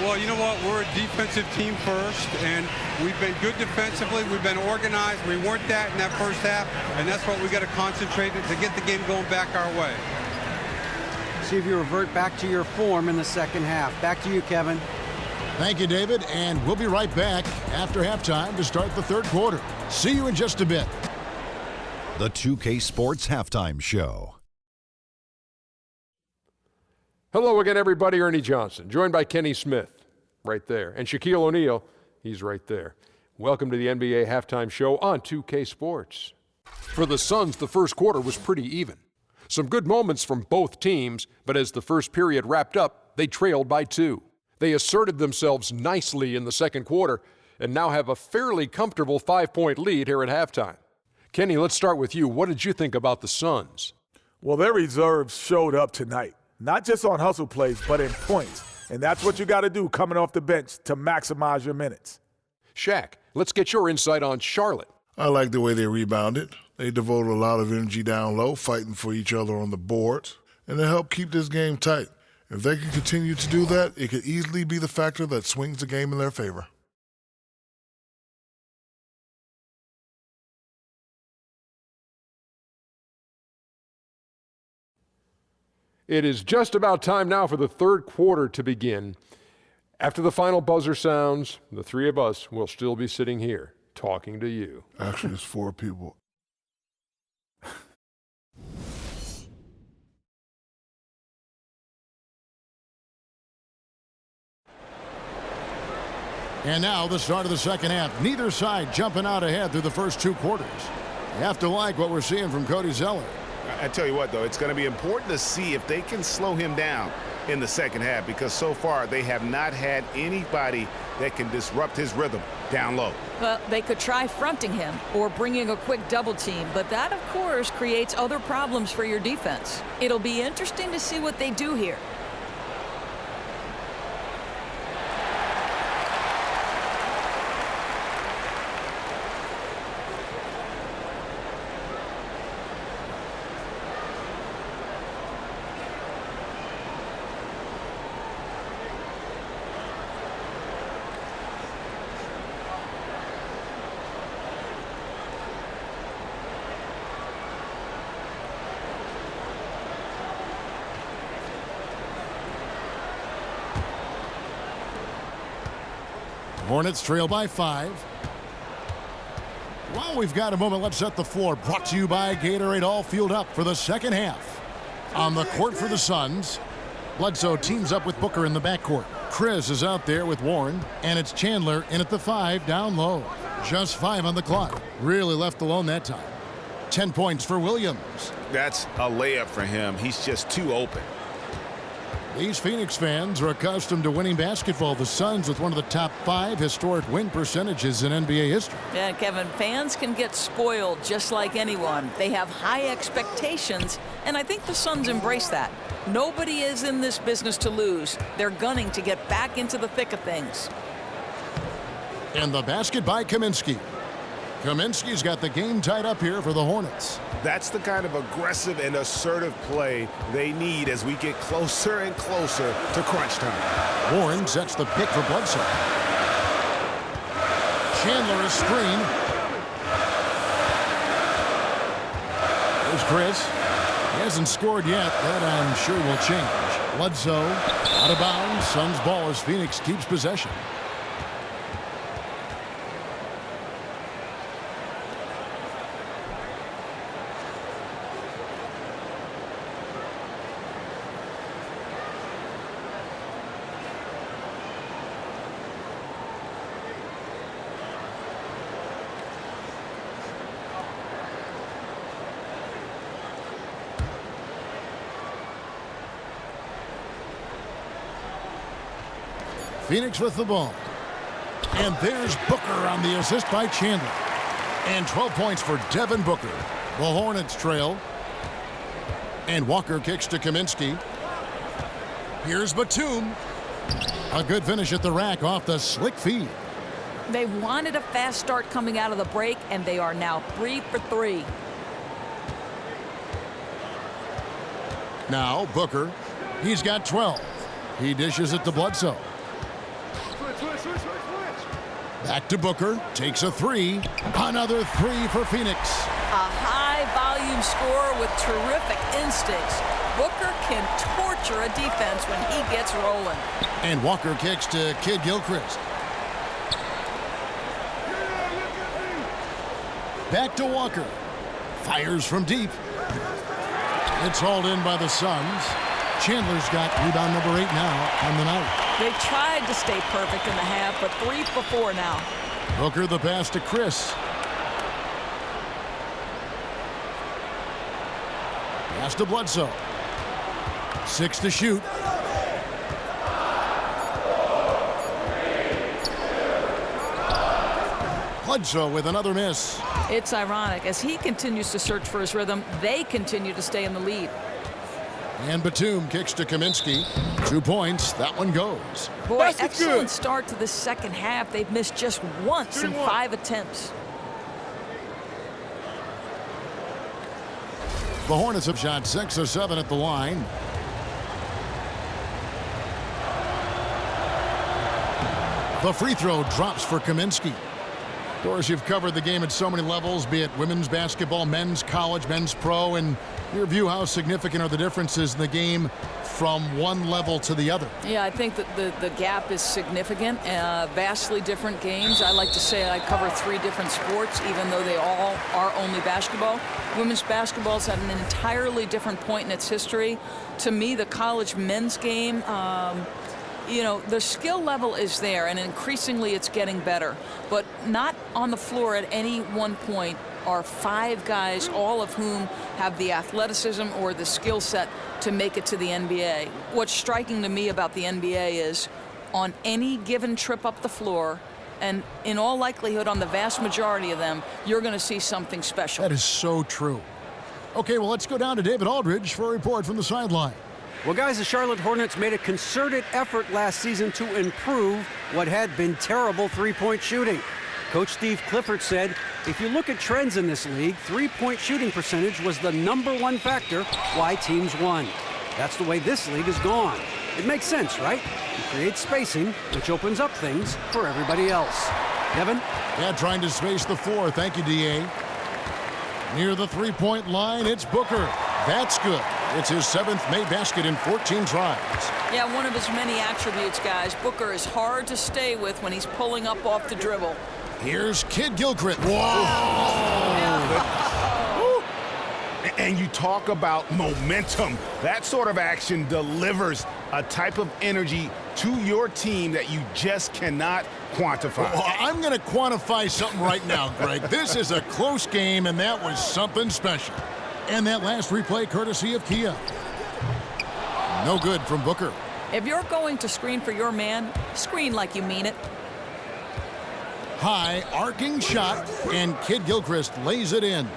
Well, you know what? We're a defensive team first, and we've been good defensively. We've been organized. We weren't that in that first half, and that's what we got to concentrate on to get the game going back our way. See if you revert back to your form in the second half. Back to you, Kevin. Thank you, David, and we'll be right back after halftime to start the third quarter. See you in just a bit. The 2K Sports Halftime Show. Hello again, everybody. Ernie Johnson, joined by Kenny Smith, right there, and Shaquille O'Neal, he's right there. Welcome to the NBA Halftime Show on 2K Sports. For the Suns, the first quarter was pretty even. Some good moments from both teams, but as the first period wrapped up, they trailed by 2. They asserted themselves nicely in the second quarter and now have a fairly comfortable 5-point lead here at halftime. Kenny, let's start with you. What did you think about the Suns? Well, their reserves showed up tonight, not just on hustle plays, but in points. And that's what you got to do coming off the bench to maximize your minutes. Shaq, let's get your insight on Charlotte. I like the way they rebounded. They devoted a lot of energy down low, fighting for each other on the boards, and they helped keep this game tight. If they can continue to do that, it could easily be the factor that swings the game in their favor. It is just about time now for the third quarter to begin. After the final buzzer sounds, the three of us will still be sitting here talking to you. Actually, it's 4 people. And now the start of the second half. Neither side jumping out ahead through the first 2 quarters. You have to like what we're seeing from Cody Zeller. I tell you what, though, it's going to be important to see if they can slow him down in the second half, because so far they have not had anybody that can disrupt his rhythm down low. Well, they could try fronting him or bringing a quick double team, but that, of course, creates other problems for your defense. It'll be interesting to see what they do here. Hornets trail by 5. While we've got a moment, let's set the floor. Brought to you by Gatorade, all fueled up for the second half. On the court for the Suns, Bledsoe teams up with Booker in the backcourt. Chris is out there with Warren, and it's Chandler in at the 5 down low. Just 5 on the clock. Really left alone that time. 10 points for Williams. That's a layup for him. He's just too open. These Phoenix fans are accustomed to winning basketball. The Suns with one of the top 5 historic win percentages in NBA history. Yeah, Kevin, fans can get spoiled just like anyone. They have high expectations, and I think the Suns embrace that. Nobody is in this business to lose. They're gunning to get back into the thick of things. And the basket by Kaminsky. Kaminsky's got the game tied up here for the Hornets. That's the kind of aggressive and assertive play they need as we get closer and closer to crunch time. Warren sets the pick for Bledsoe. Chandler is screen. There's Chris. He hasn't scored yet. That I'm sure will change. Bledsoe out of bounds. Suns ball as Phoenix keeps possession. Phoenix with the ball. And there's Booker on the assist by Chandler. And 12 points for Devin Booker. The Hornets trail. And Walker kicks to Kaminsky. Here's Batum. A good finish at the rack off the slick feed. They wanted a fast start coming out of the break, and they are now 3 for 3. Now Booker. He's got 12. He dishes it to Bledsoe. Back to Booker, takes a 3. Another 3 for Phoenix. A high-volume scorer with terrific instincts. Booker can torch culture of defense when he gets rolling. And Walker kicks to Kid Gilchrist. Back to Walker. Fires from deep. It's hauled in by the Suns. Chandler's got rebound number 8 now on the night. They tried to stay perfect in the half, but 3 for 4 now. Booker the pass to Chris. Pass to Bledsoe. 6 to shoot. Bledsoe with another miss. It's ironic. As he continues to search for his rhythm, they continue to stay in the lead. And Batum kicks to Kaminsky. 2 points. That one goes. Boy, excellent start to the second half. They've missed just once in 5 attempts. The Hornets have shot 6 of 7 at the line. The free throw drops for Kaminsky. Of course, you've covered the game at so many levels, be it women's basketball, men's college, men's pro, and your view, how significant are the differences in the game from one level to the other? Yeah, I think that the gap is significant. Vastly different games. I like to say I cover 3 different sports, even though they all are only basketball. Women's basketball's at an entirely different point in its history. To me, the college men's game, you know, the skill level is there, and increasingly it's getting better. But not on the floor at any one point are 5 guys, all of whom have the athleticism or the skill set to make it to the NBA. What's striking to me about the NBA is on any given trip up the floor, and in all likelihood on the vast majority of them, you're going to see something special. That is so true. Okay, well, let's go down to David Aldridge for a report from the sideline. Well, guys, the Charlotte Hornets made a concerted effort last season to improve what had been terrible three-point shooting. Coach Steve Clifford said, if you look at trends in this league, three-point shooting percentage was the #1 factor why teams won. That's the way this league is gone. It makes sense, right? You create spacing, which opens up things for everybody else. Kevin? Yeah, trying to space the floor. Thank you, D.A. Near the three-point line, it's Booker. That's good. It's his 7th made basket in 14 tries. Yeah, one of his many attributes, guys. Booker is hard to stay with when he's pulling up off the dribble. Here's Kid Gilchrist. Whoa! And you talk about momentum. That sort of action delivers a type of energy to your team that you just cannot quantify. Well, I'm going to quantify something right now, Greg. This is a close game, and that was something special. And that last replay courtesy of Kia. No good from Booker. If you're going to screen for your man, screen like you mean it. High arcing shot, and Kid Gilchrist lays it in.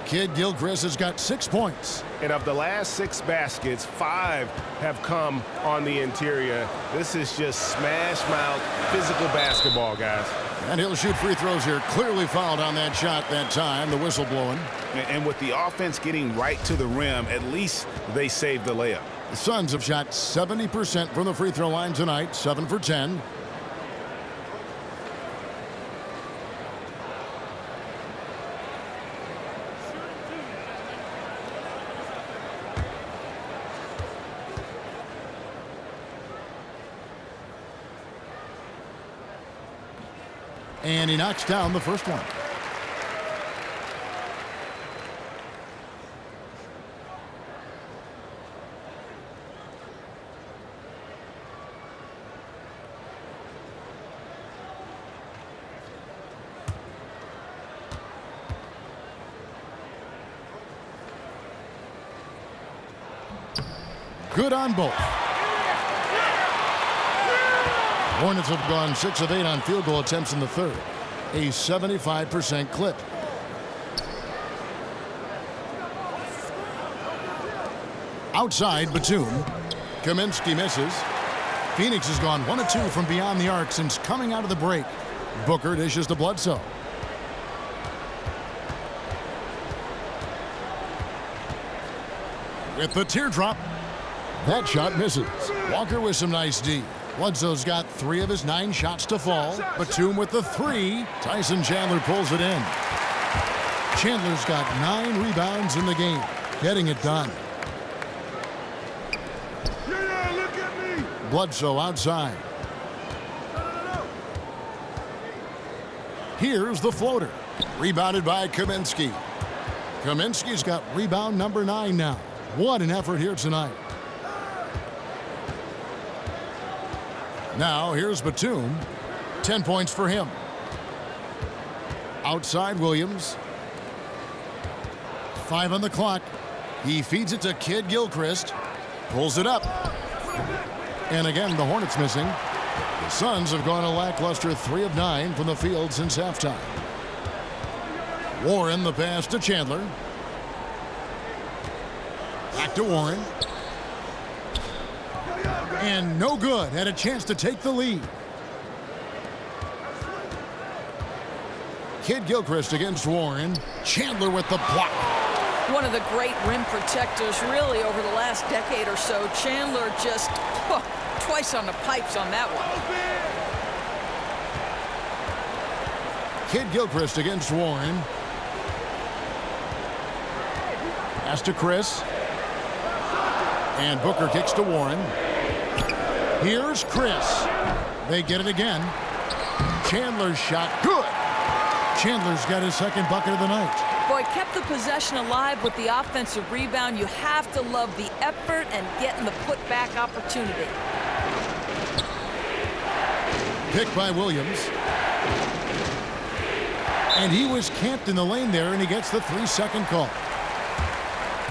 Kid Gilchrist has got 6 points. And of the last 6 baskets, 5 have come on the interior. This is just smash mouth physical basketball, guys. And he'll shoot free throws here. Clearly fouled on that shot that time. The whistle blowing. And with the offense getting right to the rim, at least they saved the layup. The Suns have shot 70% from the free throw line tonight, 7 for 10. And he knocks down the first one. Good on both. Hornets have gone 6 of 8 on field goal attempts in the third. A 75% clip. Outside, Batum. Kaminsky misses. Phoenix has gone 1 of 2 from beyond the arc since coming out of the break. Booker dishes to Bledsoe. With the teardrop. That shot misses. Walker with some nice D. Bledsoe's got 3 of his 9 shots to fall. Batum with the 3. Tyson Chandler pulls it in. Chandler's got 9 rebounds in the game. Getting it done. Bledsoe outside. Here's the floater. Rebounded by Kaminsky. Kaminsky's got rebound number 9 now. What an effort here tonight. Now here's Batum. 10 points for him. Outside Williams. 5 on the clock. He feeds it to Kid Gilchrist. Pulls it up. And again, the Hornets missing. The Suns have gone a lackluster 3 of 9 from the field since halftime. Warren the pass to Chandler. Back to Warren. And no good. Had a chance to take the lead. Kid Gilchrist against Warren. Chandler with the block. One of the great rim protectors really over the last decade or so. Chandler just twice on the pipes on that one. Kid Gilchrist against Warren. Pass to Chris. And Booker kicks to Warren. Here's Chris. They get it again. Chandler's shot. Good. Chandler's got his second bucket of the night. Boy, kept the possession alive with the offensive rebound. You have to love the effort and getting the putback opportunity. Picked by Williams. And he was camped in the lane there, and he gets the 3-second call.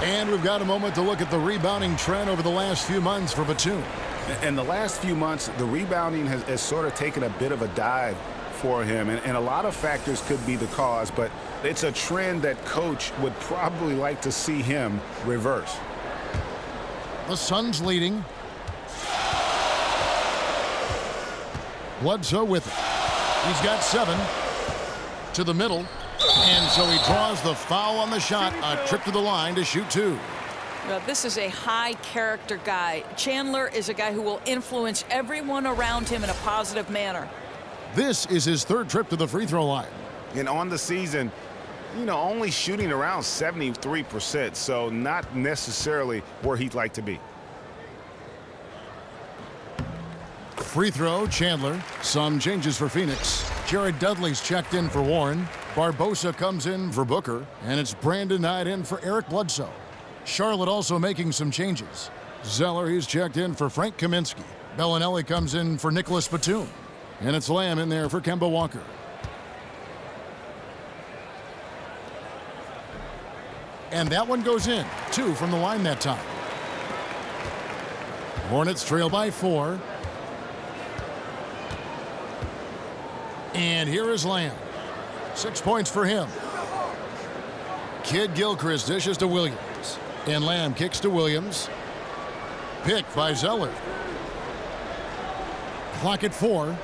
And we've got a moment to look at the rebounding trend over the last few months for Batum. In the last few months, the rebounding has sort of taken a bit of a dive for him, and a lot of factors could be the cause, but it's a trend that coach would probably like to see him reverse. The Suns leading. Bledsoe with it. He's got 7 to the middle, and so he draws the foul on the shot. A trip to the line to shoot 2. Now, this is a high character guy. Chandler is a guy who will influence everyone around him in a positive manner. This is his 3rd trip to the free throw line. And on the season, only shooting around 73%, so not necessarily where he'd like to be. Free throw, Chandler. Some changes for Phoenix. Jared Dudley's checked in for Warren. Barbosa comes in for Booker. And it's Brandon Knight in for Eric Bledsoe. Charlotte also making some changes. Zeller, he's checked in for Frank Kaminsky. Bellinelli comes in for Nicholas Batum. And it's Lamb in there for Kemba Walker. And that one goes in. 2 from the line that time. Hornets trail by 4. And here is Lamb. 6 points for him. Kid Gilchrist dishes to Williams. And Lamb kicks to Williams. Picked by Zeller. Clock at 4.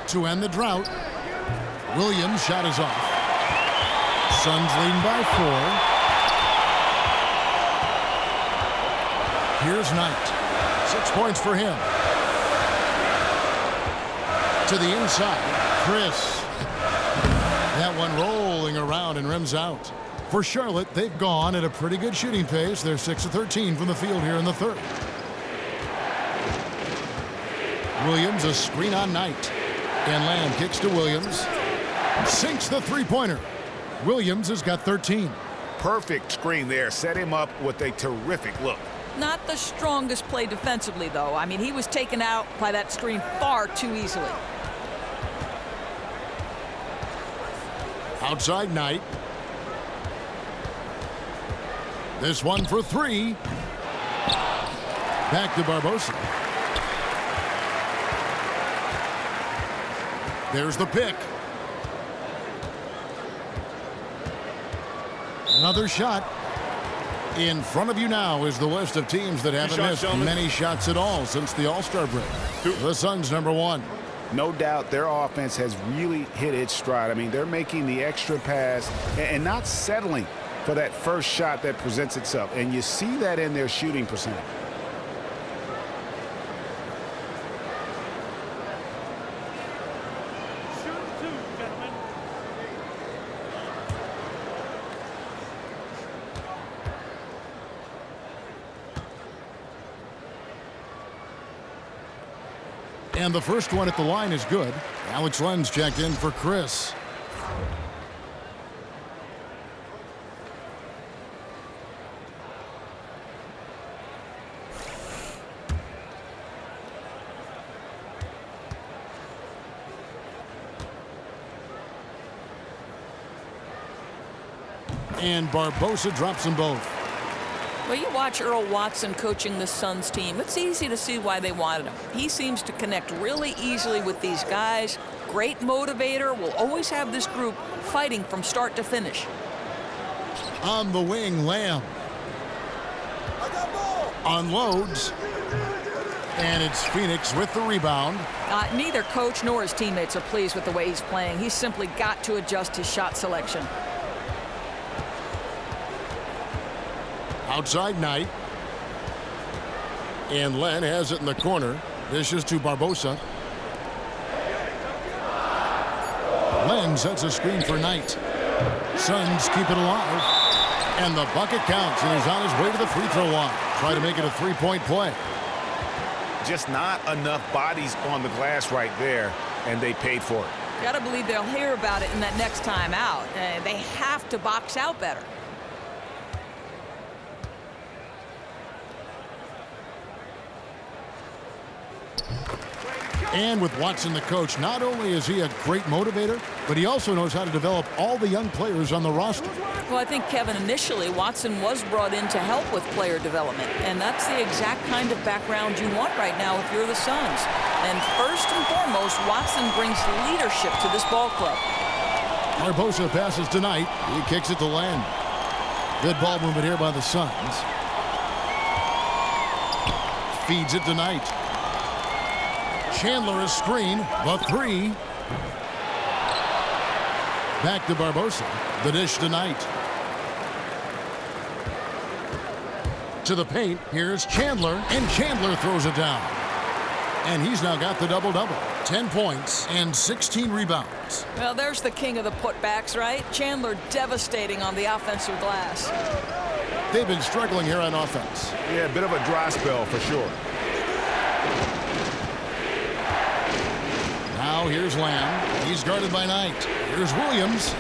To end the drought. Williams' shot is off. Suns leading by 4. Here's Knight. 6 points for him. To the inside, Chris. That one rolling around and rims out. For Charlotte, they've gone at a pretty good shooting pace. They're 6 of 13 from the field here in the 3rd. Williams, a screen on Knight. And Lamb kicks to Williams. Sinks the 3-pointer. Williams has got 13. Perfect screen there. Set him up with a terrific look. Not the strongest play defensively, though. I mean, he was taken out by that screen far too easily. Outside Knight. This one for 3. Back to Barbosa. There's the pick. Another shot. In front of you now is the list of teams that haven't missed many shots at all since the All-Star break. The Suns, number 1. No doubt their offense has really hit its stride. I mean, they're making the extra pass and not settling for that first shot that presents itself. And you see that in their shooting percentage. And the first one at the line is good. Alex Len's checked in for Chris. And Barbosa drops them both. Well, you watch Earl Watson coaching the Suns team. It's easy to see why they wanted him. He seems to connect really easily with these guys. Great motivator. Will always have this group fighting from start to finish. On the wing, Lamb. Unloads. And it's Phoenix with the rebound. Neither coach nor his teammates are pleased with the way he's playing. He's simply got to adjust his shot selection. Outside Knight. And Len has it in the corner. Dishes to Barbosa. Len sets a screen for Knight. Suns keep it alive. And the bucket counts, and he's on his way to the free throw line. Try to make it a three-point play. Just not enough bodies on the glass right there, and they paid for it. Gotta believe they'll hear about it in that next time out. They have to box out better. And with Watson the coach, not only is he a great motivator, but he also knows how to develop all the young players on the roster. Well, I think, Kevin, initially Watson was brought in to help with player development, and that's the exact kind of background you want right now if you're the Suns. And first and foremost, Watson brings leadership to this ball club. Barbosa passes to Knight. He kicks it to Len. Good ball movement here by the Suns. Feeds it to Knight. Chandler is screen. The three. Back to Barbosa. The dish to Knight. To the paint. Here's Chandler. And Chandler throws it down. And he's now got the double-double. 10 points and 16 rebounds. Well, there's the king of the putbacks, right? Chandler devastating on the offensive glass. They've been struggling here on offense. Yeah, a bit of a dry spell for sure. Now here's Lamb. He's guarded by Knight. Here's Williams.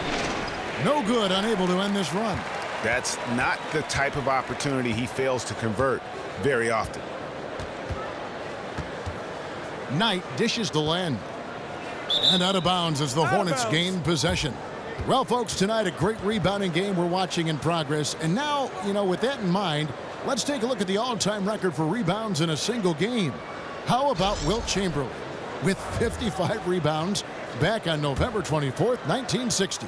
No good, unable to end this run. That's not the type of opportunity he fails to convert very often. Knight dishes to Len. And out of bounds as the Hornets gain possession. Well, folks, tonight a great rebounding game we're watching in progress. And now, with that in mind, let's take a look at the all-time record for rebounds in a single game. How about Wilt Chamberlain with 55 rebounds back on November 24th, 1960.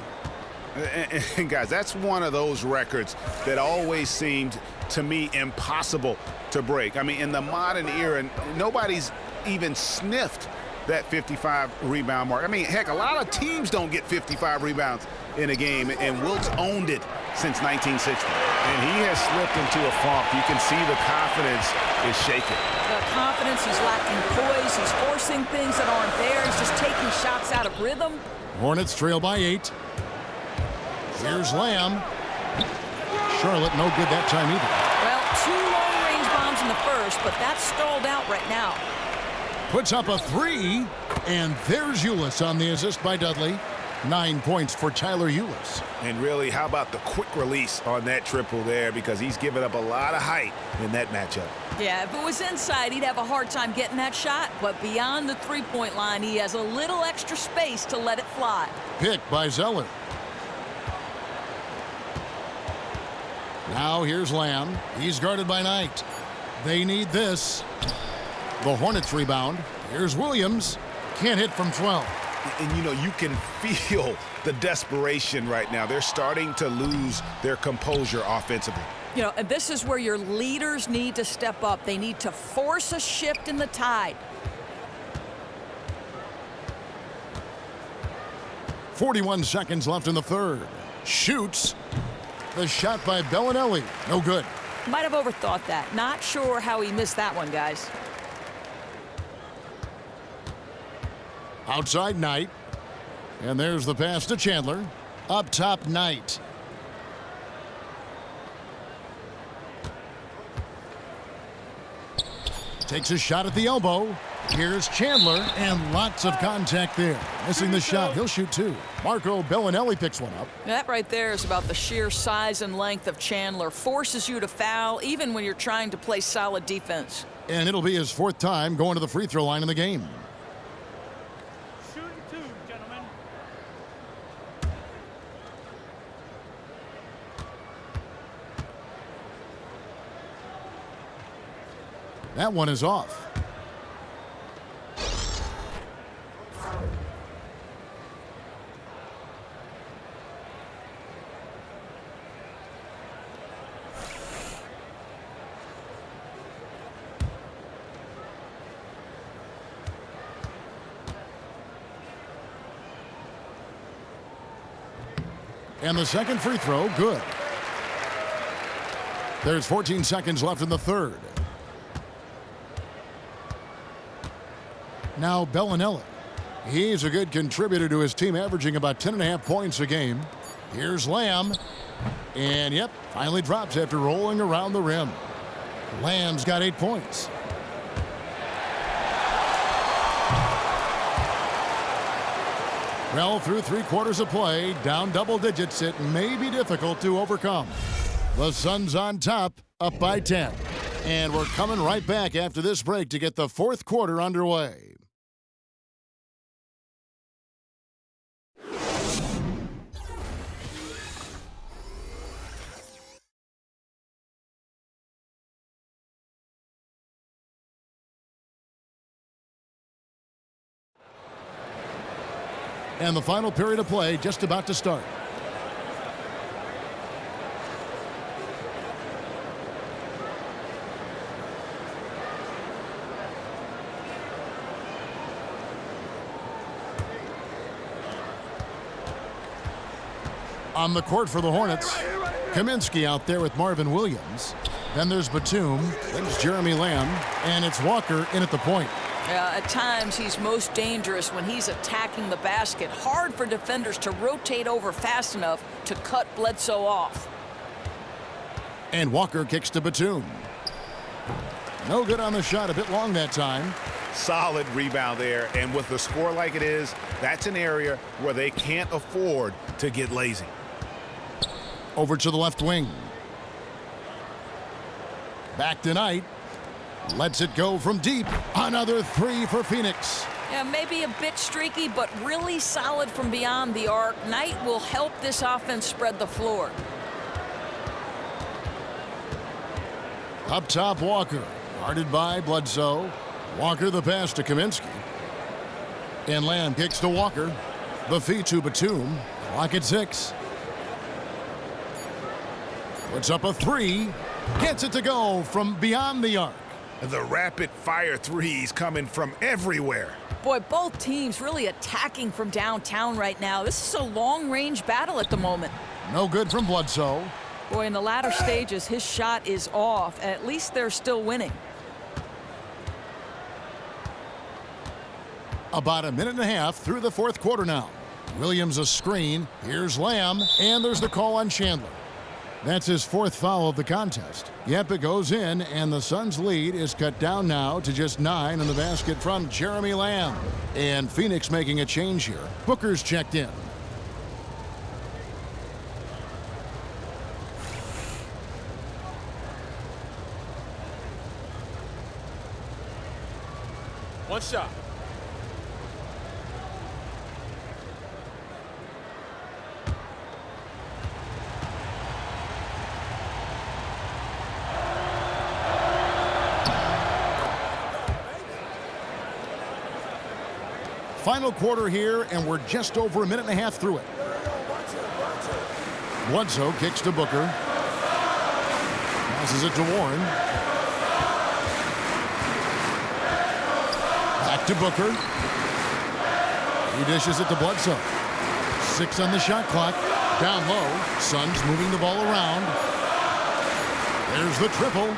And guys, that's one of those records that always seemed to me impossible to break. I mean, in the modern era, nobody's even sniffed that 55 rebound mark. I mean, heck, a lot of teams don't get 55 rebounds in a game, and Wilt's owned it since 1960. And he has slipped into a funk. You can see the confidence is shaken. The confidence, he's lacking poise, he's forcing things that aren't there, he's just taking shots out of rhythm. Hornets trail by 8. Here's Lamb. Charlotte no good that time either. Well, 2 long-range bombs in the first, but that's stalled out right now. Puts up a 3, and there's Ulis on the assist by Dudley. 9 points for Tyler Ulis. And really, how about the quick release on that triple there, because he's given up a lot of height in that matchup. Yeah, if it was inside, he'd have a hard time getting that shot, but beyond the three-point line, he has a little extra space to let it fly. Picked by Zeller. Now here's Lamb. He's guarded by Knight. They need this. The Hornets rebound. Here's Williams. Can't hit from 12. And you can feel the desperation right now. They're starting to lose their composure offensively. And this is where your leaders need to step up. They need to force a shift in the tide. 41 seconds left in the third. Shoots. The shot by Bellinelli. No good. Might have overthought that. Not sure how he missed that one, guys. Outside Knight. And there's the pass to Chandler. Up top, Knight. Takes a shot at the elbow. Here's Chandler, and lots of contact there. Missing the shot. He'll shoot 2. Marco Bellinelli picks one up. That right there is about the sheer size and length of Chandler. Forces you to foul even when you're trying to play solid defense. And it'll be his 4th time going to the free throw line in the game. Shooting 2, gentlemen. That one is off. And the second free throw, good. There's 14 seconds left in the 3rd. Now Bellinelli. He's a good contributor to his team, averaging about 10.5 points a game. Here's Lamb. And, yep, finally drops after rolling around the rim. Lamb's got 8 points. Well, through 3 quarters of play, down double digits, it may be difficult to overcome. The Suns on top, up by 10. And we're coming right back after this break to get the 4th quarter underway. And the final period of play just about to start. On the court for the Hornets, Kaminsky out there with Marvin Williams. Then there's Batum, then it's Jeremy Lamb, and it's Walker in at the point. At times, he's most dangerous when he's attacking the basket. Hard for defenders to rotate over fast enough to cut Bledsoe off. And Walker kicks to Batum. No good on the shot, a bit long that time. Solid rebound there, and with the score like it is, that's an area where they can't afford to get lazy. Over to the left wing. Back to Knight. Lets it go from deep. Another 3 for Phoenix. Yeah, maybe a bit streaky, but really solid from beyond the arc. Knight will help this offense spread the floor. Up top, Walker. Guarded by Bledsoe. Walker the pass to Kaminsky. And Lamb kicks to Walker. The feed to Batum. Clock at 6. Puts up a 3. Gets it to go from beyond the arc. The rapid-fire threes coming from everywhere. Boy, both teams really attacking from downtown right now. This is a long-range battle at the moment. No good from Bledsoe. Boy, in the latter stages, his shot is off. At least they're still winning. About a minute and a half through the 4th quarter now. Williams a screen. Here's Lamb. And there's the call on Chandler. That's his 4th foul of the contest. Yep, it goes in, and the Suns' lead is cut down now to just 9 in the basket from Jeremy Lamb. And Phoenix making a change here. Booker's checked in. One shot. Final quarter here, and we're just over a minute and a half through it. Bledsoe kicks to Booker. Passes it to Warren. Back to Booker. He dishes it to Bledsoe. 6 on the shot clock. Down low. Suns moving the ball around. There's the triple.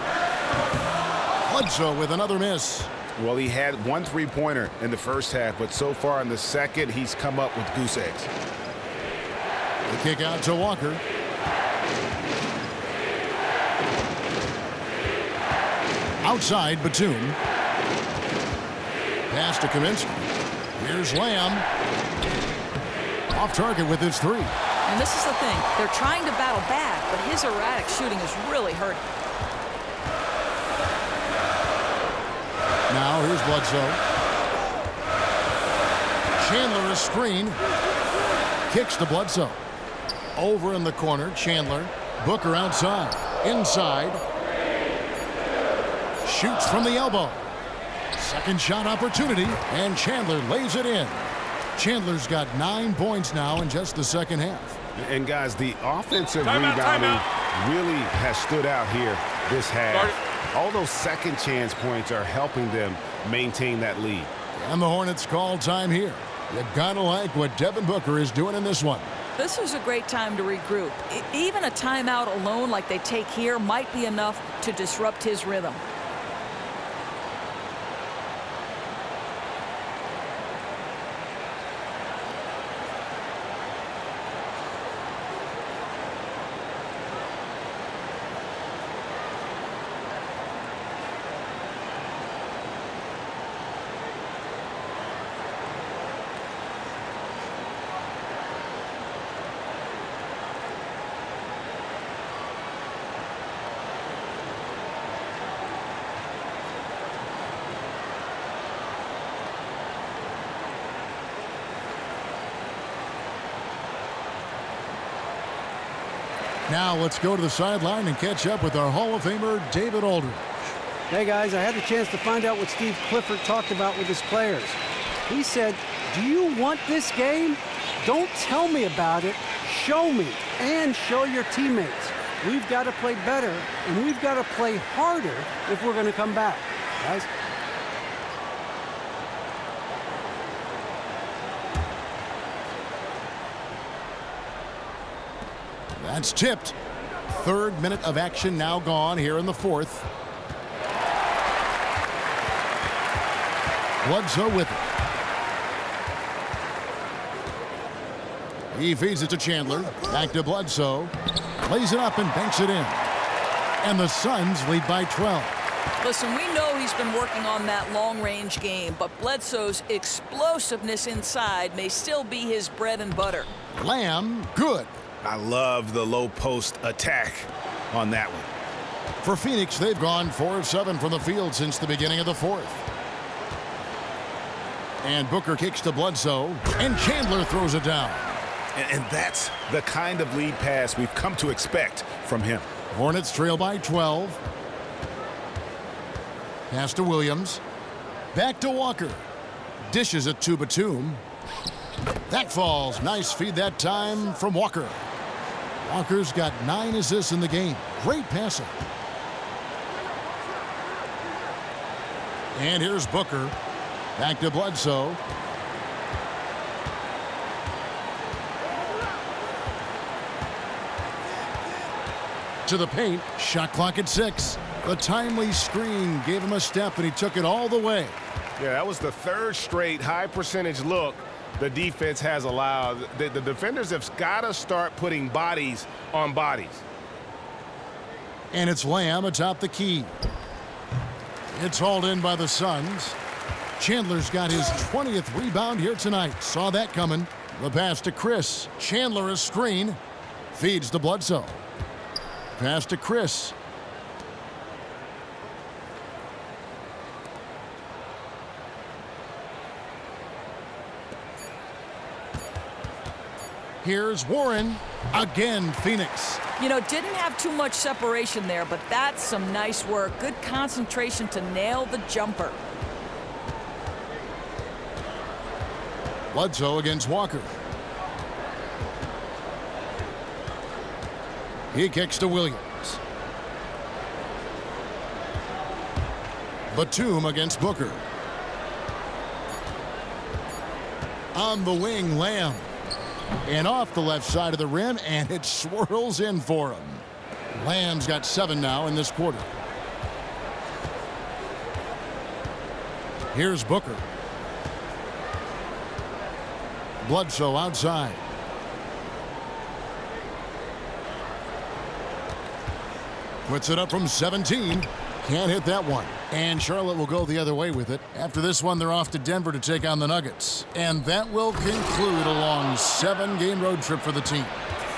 Bledsoe with another miss. Well, he had 1 3-pointer in the first half, but so far in the second, he's come up with goose eggs. The kick out to Walker. Outside, Batum. Pass to Kaminsky. Here's Lamb. Off target with his 3. And this is the thing. They're trying to battle back, but his erratic shooting is really hurting. Now here's Bledsoe. Chandler a screen. Kicks to Bledsoe. Over in the corner, Chandler. Booker outside. Inside. Shoots from the elbow. Second shot opportunity, and Chandler lays it in. Chandler's got 9 points now in just the second half. And guys, the offensive rebounding really has stood out here this half. All those second chance points are helping them maintain that lead. And the Hornets call time here. You gotta like what Devin Booker is doing in this one. This is a great time to regroup. Even a timeout alone like they take here might be enough to disrupt his rhythm. Now let's go to the sideline and catch up with our Hall of Famer, David Aldridge. Hey, guys, I had the chance to find out what Steve Clifford talked about with his players. He said, do you want this game? Don't tell me about it. Show me and show your teammates. We've got to play better, and we've got to play harder if we're going to come back, guys. That's tipped. 3rd minute of action now gone here in the 4th. Bledsoe with it. He feeds it to Chandler. Back to Bledsoe. Lays it up and banks it in. And the Suns lead by 12. Listen, we know he's been working on that long-range game, but Bledsoe's explosiveness inside may still be his bread and butter. Lamb, good. I love the low post attack on that one. For Phoenix, they've gone 4 of 7 from the field since the beginning of the 4th. And Booker kicks to Bledsoe, and Chandler throws it down. And that's the kind of lead pass we've come to expect from him. Hornets trail by 12. Pass to Williams. Back to Walker. Dishes it to Batum. That falls. Nice feed that time from Walker. Walker's got 9 assists in the game. Great passing. And here's Booker. Back to Bledsoe. To the paint. Shot clock at 6. The timely screen gave him a step, and he took it all the way. Yeah, that was the 3rd straight high percentage look the defense has allowed. The defenders have got to start putting bodies on bodies. And it's Lamb atop the key. It's hauled in by the Suns. Chandler's got his 20th rebound here tonight. Saw that coming. The pass to Chris. Chandler a screen. Feeds to Bledsoe. Pass to Chris. Here's Warren. Again, Phoenix. You know, didn't have too much separation there, but that's some nice work. Good concentration to nail the jumper. Bledsoe against Walker. He kicks to Williams. Batum against Booker. On the wing, Lamb. And off the left side of the rim, and it swirls in for him. Lamb's got 7 now in this quarter. Here's Booker. Bledsoe outside. Puts it up from 17. Can't hit that one. And Charlotte will go the other way with it. After this one, they're off to Denver to take on the Nuggets. And that will conclude a long 7-game road trip for the team.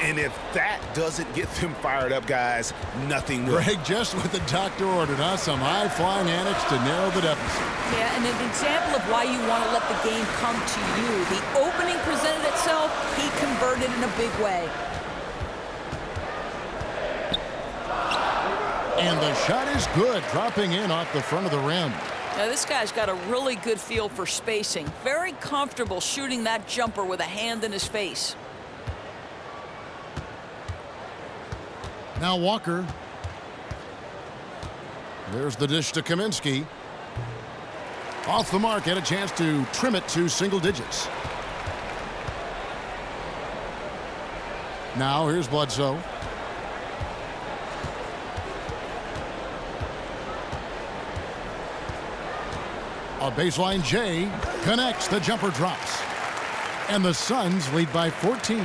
And if that doesn't get them fired up, guys, nothing will. Greg, just what the doctor ordered, huh? Some high-flying antics to narrow the deficit. Yeah, and an example of why you want to let the game come to you. The opening presented itself, he converted in a big way. And the shot is good, dropping in off the front of the rim. Now, this guy's got a really good feel for spacing. Very comfortable shooting that jumper with a hand in his face. Now Walker. There's the dish to Kaminsky. Off the mark, had a chance to trim it to single digits. Now here's Bledsoe. A baseline J connects, the jumper drops. And the Suns lead by 14.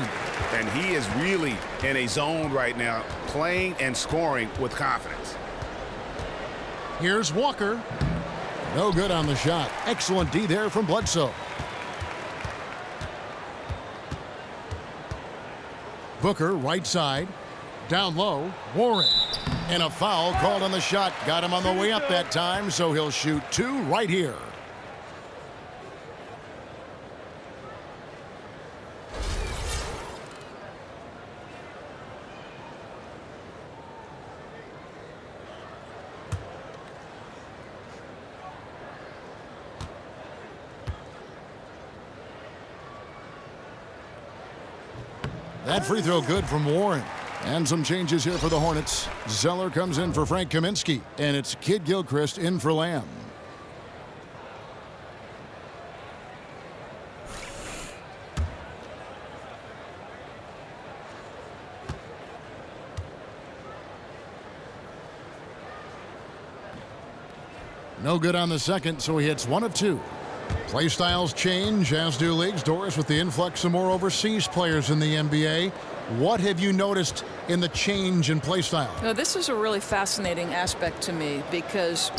And he is really in a zone right now, playing and scoring with confidence. Here's Walker. No good on the shot. Excellent D there from Bledsoe. Booker, right side. Down low, Warren. And a foul called on the shot. Got him on the way up that time, so he'll shoot 2 right here. That free throw good from Warren. And some changes here for the Hornets. Zeller comes in for Frank Kaminsky. And it's Kid Gilchrist in for Lamb. No good on the second, so he hits 1 of 2. Play styles change, as do leagues. Doris, with the influx of more overseas players in the NBA, what have you noticed in the change in play style? Now, this is a really fascinating aspect to me, because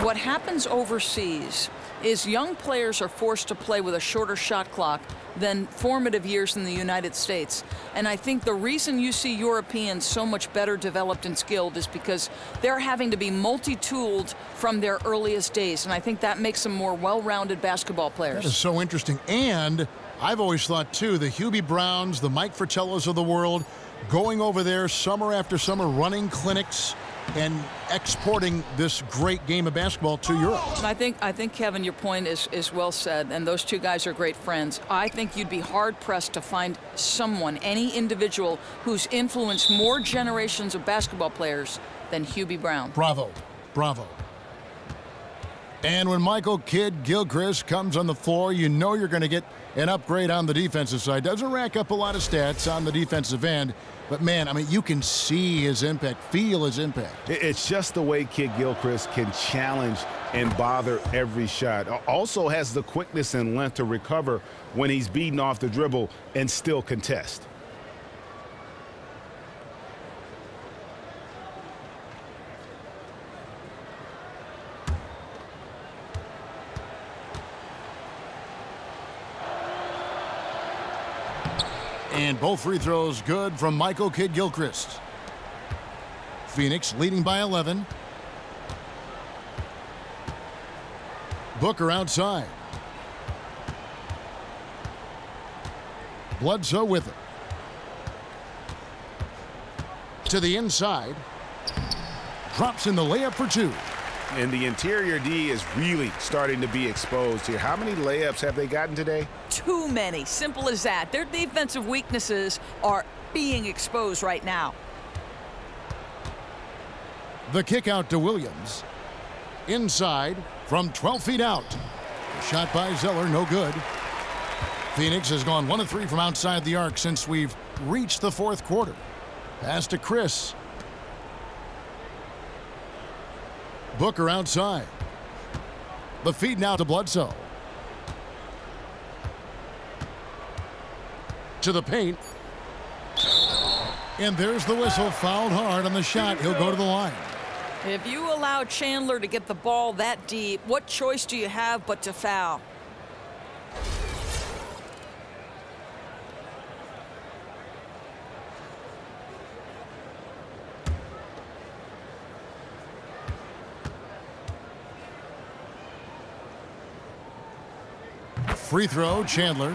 what happens overseas is young players are forced to play with a shorter shot clock than formative years in the United States. And I think the reason you see Europeans so much better developed and skilled is because they're having to be multi-tooled from their earliest days. And I think that makes them more well-rounded basketball players. That is so interesting. And I've always thought, too, the Hubie Browns, the Mike Fratellos of the world, going over there summer after summer, running clinics and exporting this great game of basketball to Europe. I think, Kevin, your point is well said, and those two guys are great friends. I think you'd be hard-pressed to find someone, any individual, who's influenced more generations of basketball players than Hubie Brown. Bravo. Bravo. And when Michael Kidd Gilchrist comes on the floor, you know you're going to get an upgrade on the defensive side. Doesn't rack up a lot of stats on the defensive end, but man, I mean, you can see his impact, feel his impact. It's just the way Kid Gilchrist can challenge and bother every shot. Also has the quickness and length to recover when he's beaten off the dribble and still contest. And both free throws good from Michael Kidd Gilchrist. Phoenix leading by 11. Booker outside. Bledsoe with it. To the inside. Drops in the layup for 2. And the interior D is really starting to be exposed here. How many layups have they gotten today? Too many. Simple as that. Their defensive weaknesses are being exposed right now. The kick out to Williams. Inside from 12 feet out. The shot by Zeller, no good. Phoenix has gone 1 of 3 from outside the arc since we've reached the 4th quarter. Pass to Chris. Booker outside. The feed now to Bledsoe. To the paint. And there's the whistle. Fouled hard on the shot. He'll go to the line. If you allow Chandler to get the ball that deep, what choice do you have but to foul? Free throw, Chandler.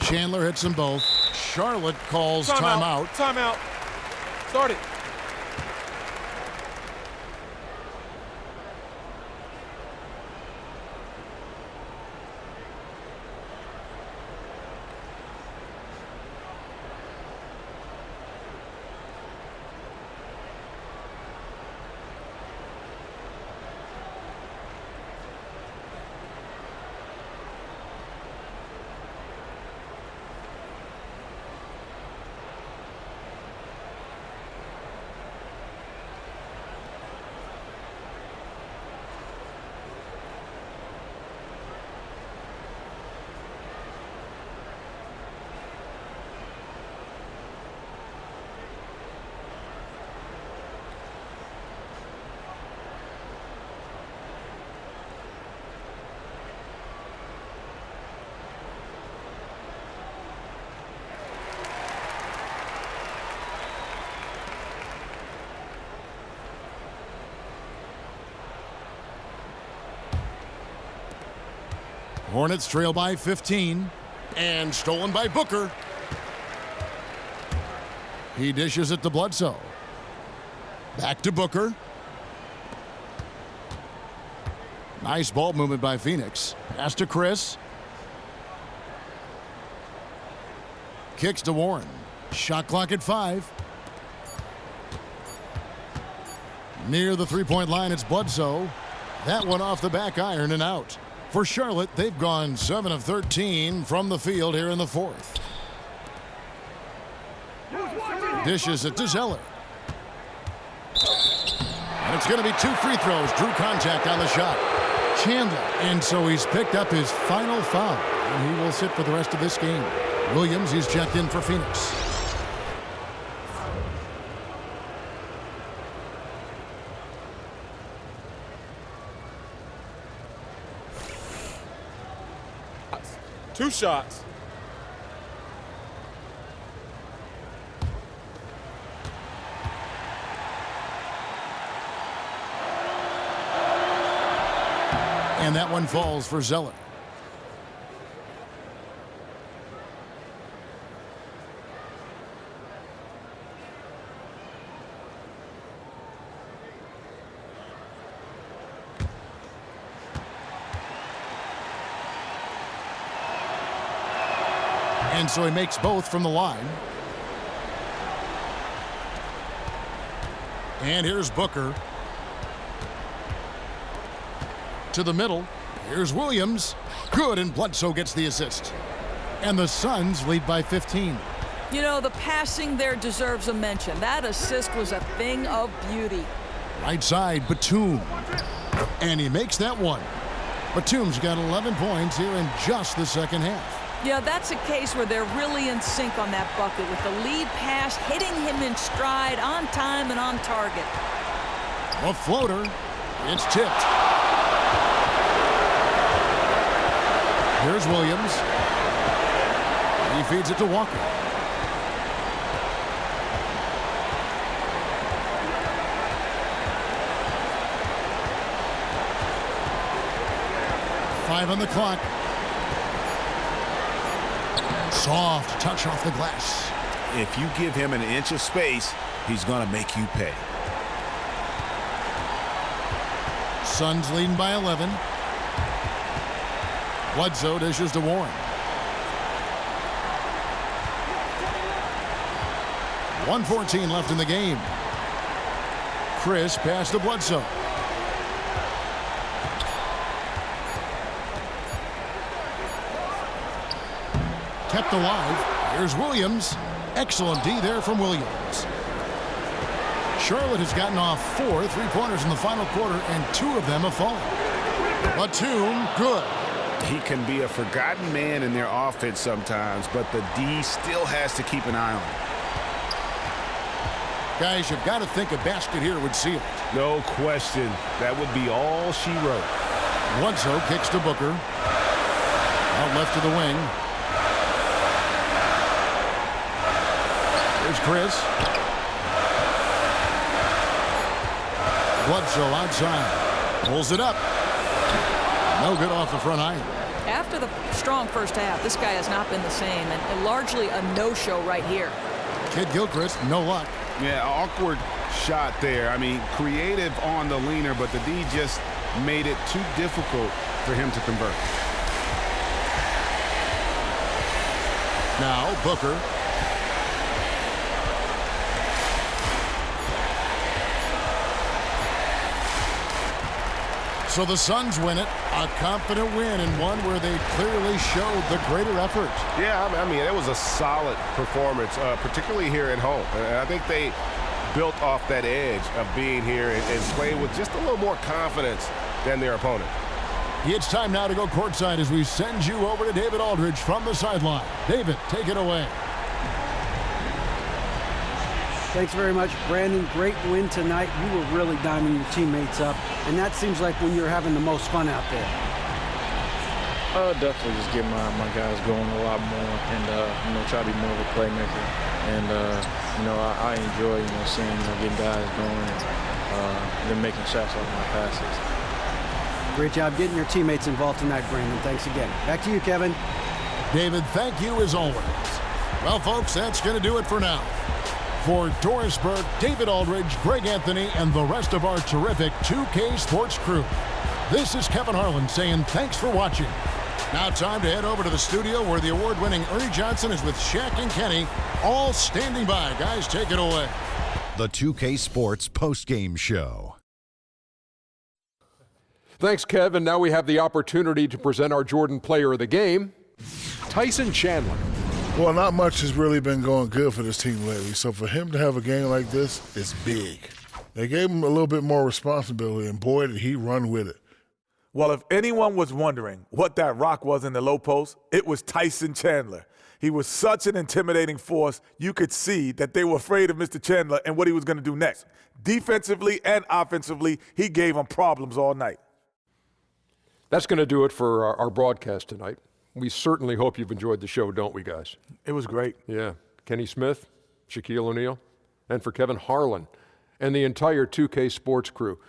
Chandler hits them both. Charlotte calls timeout. Timeout. Start it. Hornets trail by 15 and stolen by Booker. He dishes it to Bledsoe. Back to Booker. Nice ball movement by Phoenix. Pass to Chris. Kicks to Warren. Shot clock at 5. Near the three-point line, it's Bledsoe. That one off the back iron and out. For Charlotte, they've gone 7 of 13 from the field here in the fourth. Dishes it to Zeller. And it's going to be 2 free throws. Drew contact on the shot. Chandler. And so he's picked up his final foul. And he will sit for the rest of this game. Williams, he's checked in for Phoenix. Two shots. And that one falls for Zeller. And so he makes both from the line. And here's Booker. To the middle. Here's Williams. Good, and Bledsoe gets the assist. And the Suns lead by 15. You know, the passing there deserves a mention. That assist was a thing of beauty. Right side, Batum. And he makes that one. Batum's got 11 points here in just the second half. Yeah, that's a case where they're really in sync on that bucket with the lead pass hitting him in stride, on time and on target. A floater. It's tipped. Here's Williams. He feeds it to Walker. Five on the clock. Soft touch off the glass. If you give him an inch of space, he's going to make you pay. Suns leading by 11. Bledsoe dishes to Warren. 1:14 left in the game. Chris passed to Bledsoe. Kept alive. Here's Williams. Excellent D there from Williams. Charlotte has gotten off 4 3-pointers in the final quarter, and 2 of them have fallen. Batum, good. He can be a forgotten man in their offense sometimes, but the D still has to keep an eye on him. Guys, you've got to think a basket here would seal it. No question. That would be all she wrote. Bledsoe kicks to Booker. Out left to the wing. Here's Chris. Bledsoe outside. Pulls it up. No good off the front iron. After the strong first half, this guy has not been the same, and largely a no-show right here. Kid Gilchrist, no luck. Yeah, awkward shot there. I mean, creative on the leaner, but the D just made it too difficult for him to convert. Now Booker. So the Suns win it, a confident win, and one where they clearly showed the greater effort. Yeah, I mean, it was a solid performance, particularly here at home. And I think they built off that edge of being here and played with just a little more confidence than their opponent. It's time now to go courtside as we send you over to David Aldridge from the sideline. David, take it away. Thanks very much, Brandon. Great win tonight. You were really diming your teammates up, and that seems like when you're having the most fun out there. Definitely just get my guys going a lot more and, try to be more of a playmaker. And, I enjoy, seeing, getting guys going and them making shots off my passes. Great job getting your teammates involved tonight, Brandon. Thanks again. Back to you, Kevin. David, thank you as always. Well, folks, that's going to do it for now. For Doris Burke, David Aldridge, Greg Anthony, and the rest of our terrific 2K Sports crew, this is Kevin Harlan saying thanks for watching. Now time to head over to the studio where the award-winning Ernie Johnson is with Shaq and Kenny, all standing by. Guys, take it away. The 2K Sports Postgame Show. Thanks, Kevin. Now we have the opportunity to present our Jordan Player of the Game, Tyson Chandler. Well, not much has really been going good for this team lately, so for him to have a game like this is big. They gave him a little bit more responsibility, and boy, did he run with it. Well, if anyone was wondering what that rock was in the low post, it was Tyson Chandler. He was such an intimidating force, you could see that they were afraid of Mr. Chandler and what he was going to do next. Defensively and offensively, he gave them problems all night. That's going to do it for our broadcast tonight. We certainly hope you've enjoyed the show, don't we, guys? It was great. Yeah. Kenny Smith, Shaquille O'Neal, and for Kevin Harlan and the entire 2K Sports crew,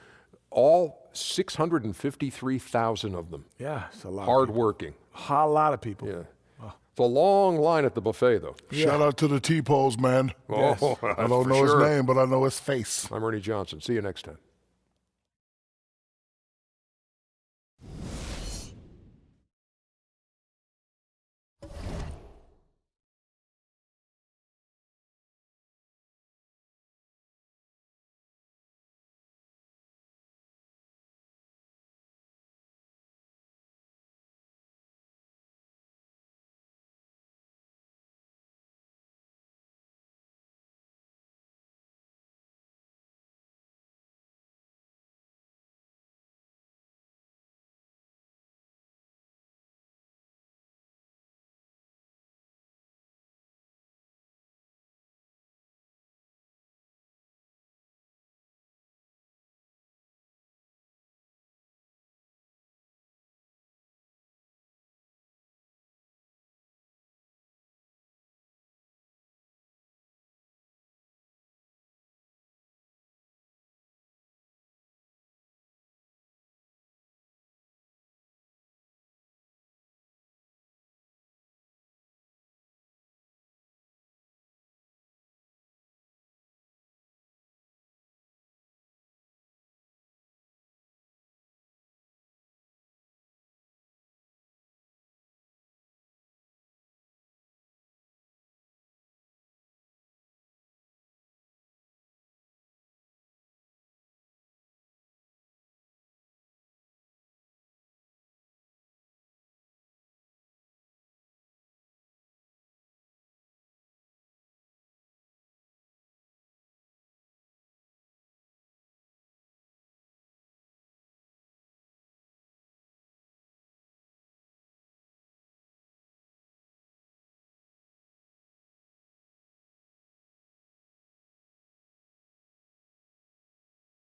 all 653,000 of them. Yeah, it's a lot. Hard-working. A lot of people. Yeah. It's a long line at the buffet, though. Yeah. Shout out to the T-Poles, man. Yes. I don't know his name, but I know his face. I'm Ernie Johnson. See you next time.